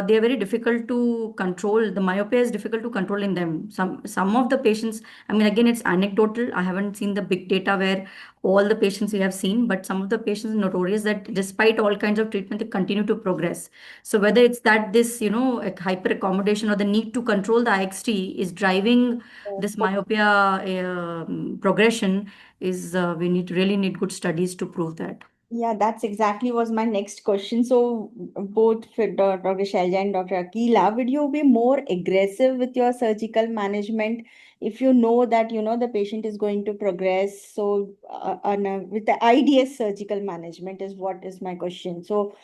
they are very difficult to control. The myopia is difficult to control in them. Some of the patients, I mean, again, it's anecdotal. I haven't seen the big data where all the patients we have seen, but some of the patients are notorious that despite all kinds of treatment, they continue to progress. So whether it's that this, like hyper accommodation or the need to control the IXT is driving this myopia progression, is we really need good studies to prove that. Yeah, that's exactly was my next question. So, both for Dr. Shelja and Dr. Akila, would you be more aggressive with your surgical management if you know that the patient is going to progress? So, with the IDS surgical management is what is my question. So,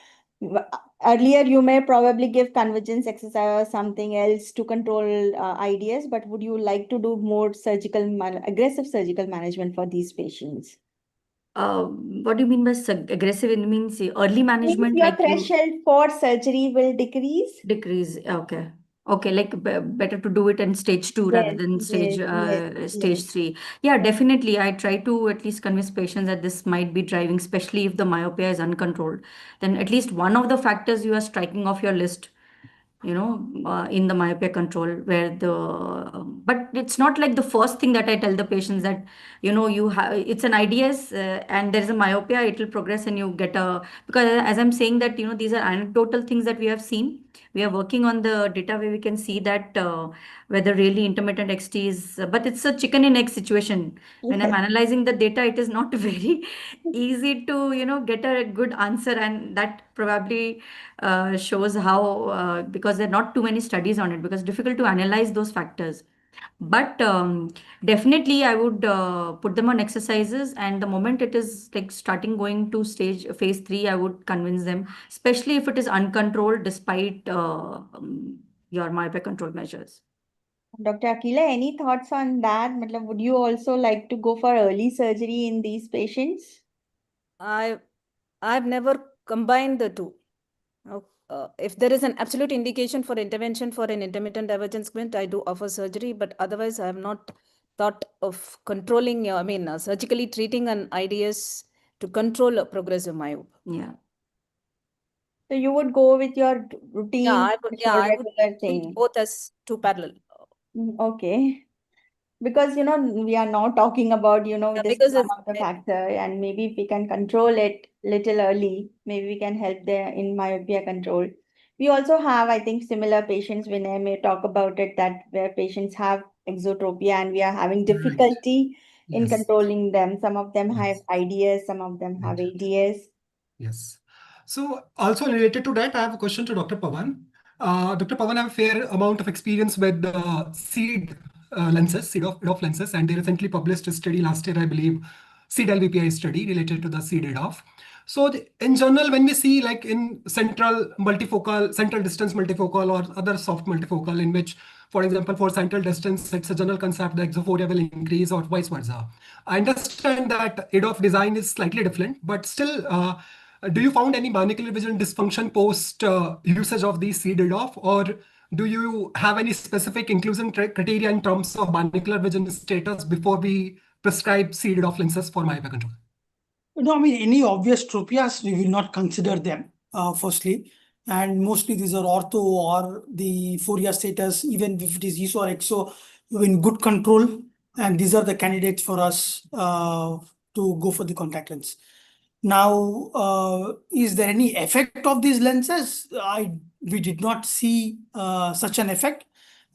w- earlier you may probably give convergence exercise or something else to control IDS, but would you like to do more aggressive surgical management for these patients? What do you mean by aggressive? It means early Means management, your like you threshold for surgery will decrease. decrease. Okay. Okay, like better to do it in stage two rather Yes, than yes, yes, yes. stage three. Yeah, definitely. I try to at least convince patients that this might be driving, especially if the myopia is uncontrolled. Then at least one of the factors you are striking off your list, in the myopia control, where but it's not like the first thing that I tell the patients that, you have, it's an IDS and there is a myopia, it will progress and you get because as I'm saying that, these are anecdotal things that we have seen. We are working on the data where we can see that whether really intermittent XT is, but it's a chicken and egg situation. When I'm Yes. analyzing the data, it is not very easy to, get a good answer, and that probably shows how because there are not too many studies on it, because it's difficult to analyze those factors. But definitely I would put them on exercises, and the moment it is like starting going to phase 3, I would convince them, especially if it is uncontrolled despite your myopia control measures. Dr. Akila, any thoughts on that? Matlab, would you also like to go for early surgery in these patients? I've never combined the two. If there is an absolute indication for intervention for an intermittent divergent squint, I do offer surgery, but otherwise I have not thought of controlling, surgically treating an IDS to control a progressive myopia. Yeah. So you would go with your Yeah, routine, I would regular treat thing. both as two parallel. Okay. Because we are now talking about Yeah, this because one of the factor, and maybe if we can control it little early, maybe we can help there in myopia control. We also have, I think, similar patients when I may talk about it, that where patients have exotropia and we are having Right. difficulty in Yes. controlling them. Some of them have Yes. IDS, some of them have Right. ADS. Yes. So also related to that, I have a question to Dr. Pawan. Dr. Pawan have a fair amount of experience with the seed lenses, seed-off lenses, and they recently published a study last year, I believe, seed LVPI study related to the seed off. So in general, when we see like in central multifocal, central distance multifocal or other soft multifocal in which, for example, for central distance, it's a general concept, the exophoria will increase or vice versa. I understand that EDOF design is slightly different, but still, do you found any binocular vision dysfunction post usage of these seeded off, or do you have any specific inclusion criteria in terms of binocular vision status before we prescribe seeded off lenses for myopia control? No, I mean, any obvious tropias, we will not consider them, firstly. And mostly these are ortho or the Fourier status, even if it is ESO or EXO, in good control. And these are the candidates for us to go for the contact lens. Now, is there any effect of these lenses? We did not see such an effect.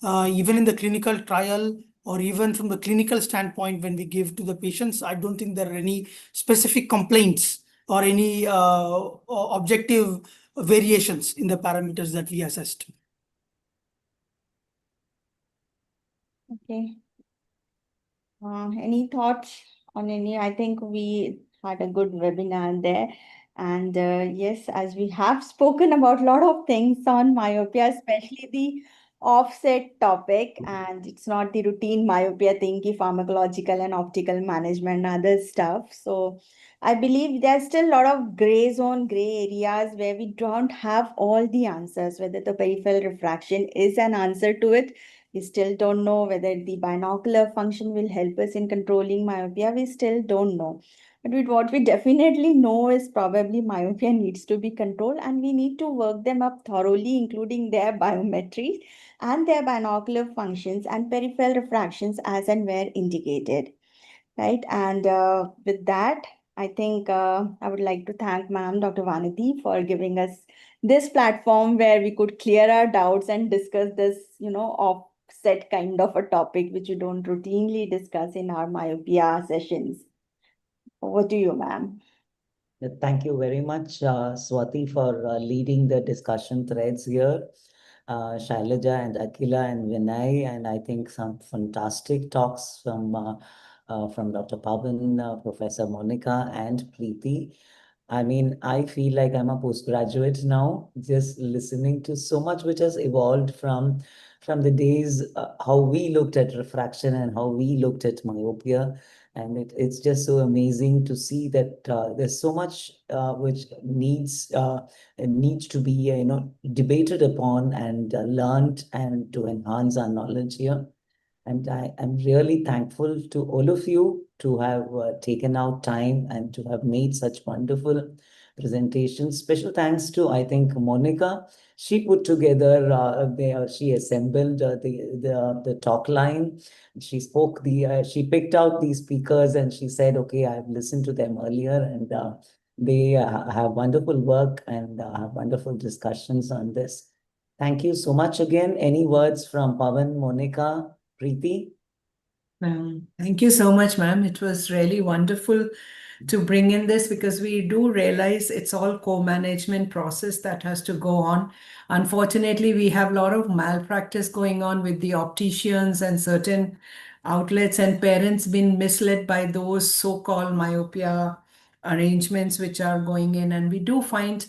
Even in the clinical trial or even from the clinical standpoint, when we give to the patients, I don't think there are any specific complaints or any objective variations in the parameters that we assessed. Okay. Any thoughts on any? I think we had a good webinar there. And yes, as we have spoken about a lot of things on myopia, especially the offset topic, and it's not the routine myopia thing, ki pharmacological and optical management and other stuff. So I believe there's still a lot of gray zone, gray areas where we don't have all the answers, whether the peripheral refraction is an answer to it. We still don't know whether the binocular function will help us in controlling myopia. We still don't know. But what we definitely know is probably myopia needs to be controlled, and we need to work them up thoroughly, including their biometries and their binocular functions and peripheral refractions as and where indicated. Right. And with that, I think I would like to thank Ma'am Dr. Vanity for giving us this platform where we could clear our doubts and discuss this, offset kind of a topic which we don't routinely discuss in our myopia sessions. Over to you, ma'am. Thank you very much, Swati, for leading the discussion threads here. Shailaja and Akila and Vinay, and I think some fantastic talks from Dr. Pavan, Professor Monica, and Preeti. I mean, I feel like I'm a postgraduate now, just listening to so much which has evolved from the days how we looked at refraction and how we looked at myopia. And it's just so amazing to see that there's so much which needs to be debated upon and learned and to enhance our knowledge here. And I am really thankful to all of you to have taken out time and to have made such wonderful presentations. Special thanks to, I think, Monica. She put together, she assembled the talk line. She picked out these speakers and she said, okay, I've listened to them earlier and they have wonderful work and have wonderful discussions on this. Thank you so much again. Any words from Pavan, Monica, Preeti? Thank you so much, ma'am. It was really wonderful to bring in this because we do realize it's all co-management process that has to go on. Unfortunately, we have a lot of malpractice going on with the opticians and certain outlets, and parents been misled by those so-called myopia arrangements which are going in. And we do find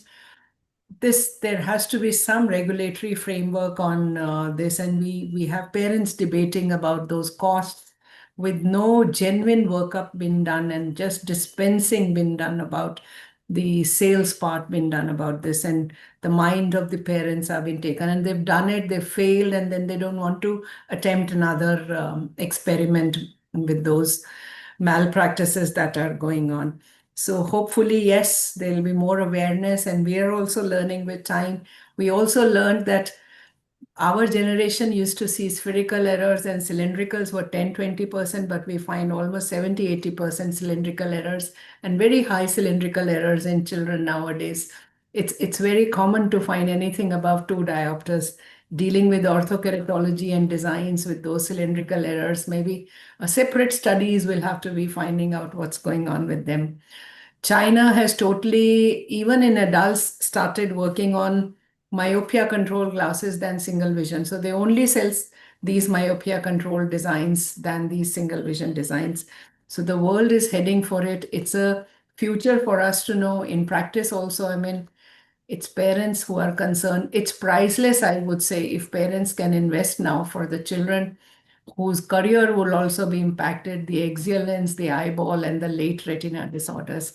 there has to be some regulatory framework on this, and we have parents debating about those costs with no genuine workup been done and just dispensing been done about the sales part been done about this, and the mind of the parents have been taken and they've done it, they've failed, and then they don't want to attempt another experiment with those malpractices that are going on. So hopefully, yes, there will be more awareness, and we are also learning with time. We also learned that our generation used to see spherical errors and cylindricals were 10-20%, but we find almost 70-80% cylindrical errors and very high cylindrical errors in children nowadays. It's very common to find anything above 2 diopters dealing with orthokeratology and designs with those cylindrical errors. Maybe a separate studies will have to be finding out what's going on with them. China has totally, even in adults, started working on myopia control glasses than single vision. So they only sell these myopia control designs than these single vision designs. So the world is heading for it. It's a future for us to know in practice also. I mean, it's parents who are concerned. It's priceless, I would say, if parents can invest now for the children whose career will also be impacted, the axial lens, the eyeball, and the late retina disorders.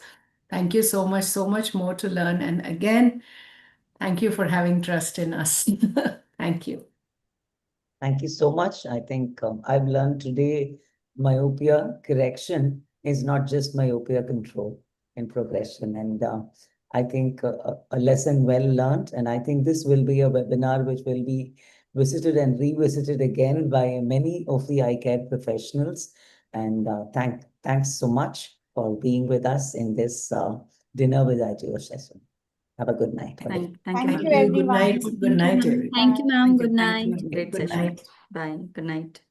Thank you so much more to learn. And again, thank you for having trust in us. Thank you. Thank you so much. I think I've learned today myopia correction is not just myopia control and progression. And I think a lesson well learned. And I think this will be a webinar which will be visited and revisited again by many of the eye care professionals. And thanks so much for being with us in this dinner with IGO session. Have a good night. Thank you, Thank you, ma'am. Good night. everyone. Good night, everyone. Thank you, ma'am. Good Thank you, night. Great Good session. night. Bye. Good night.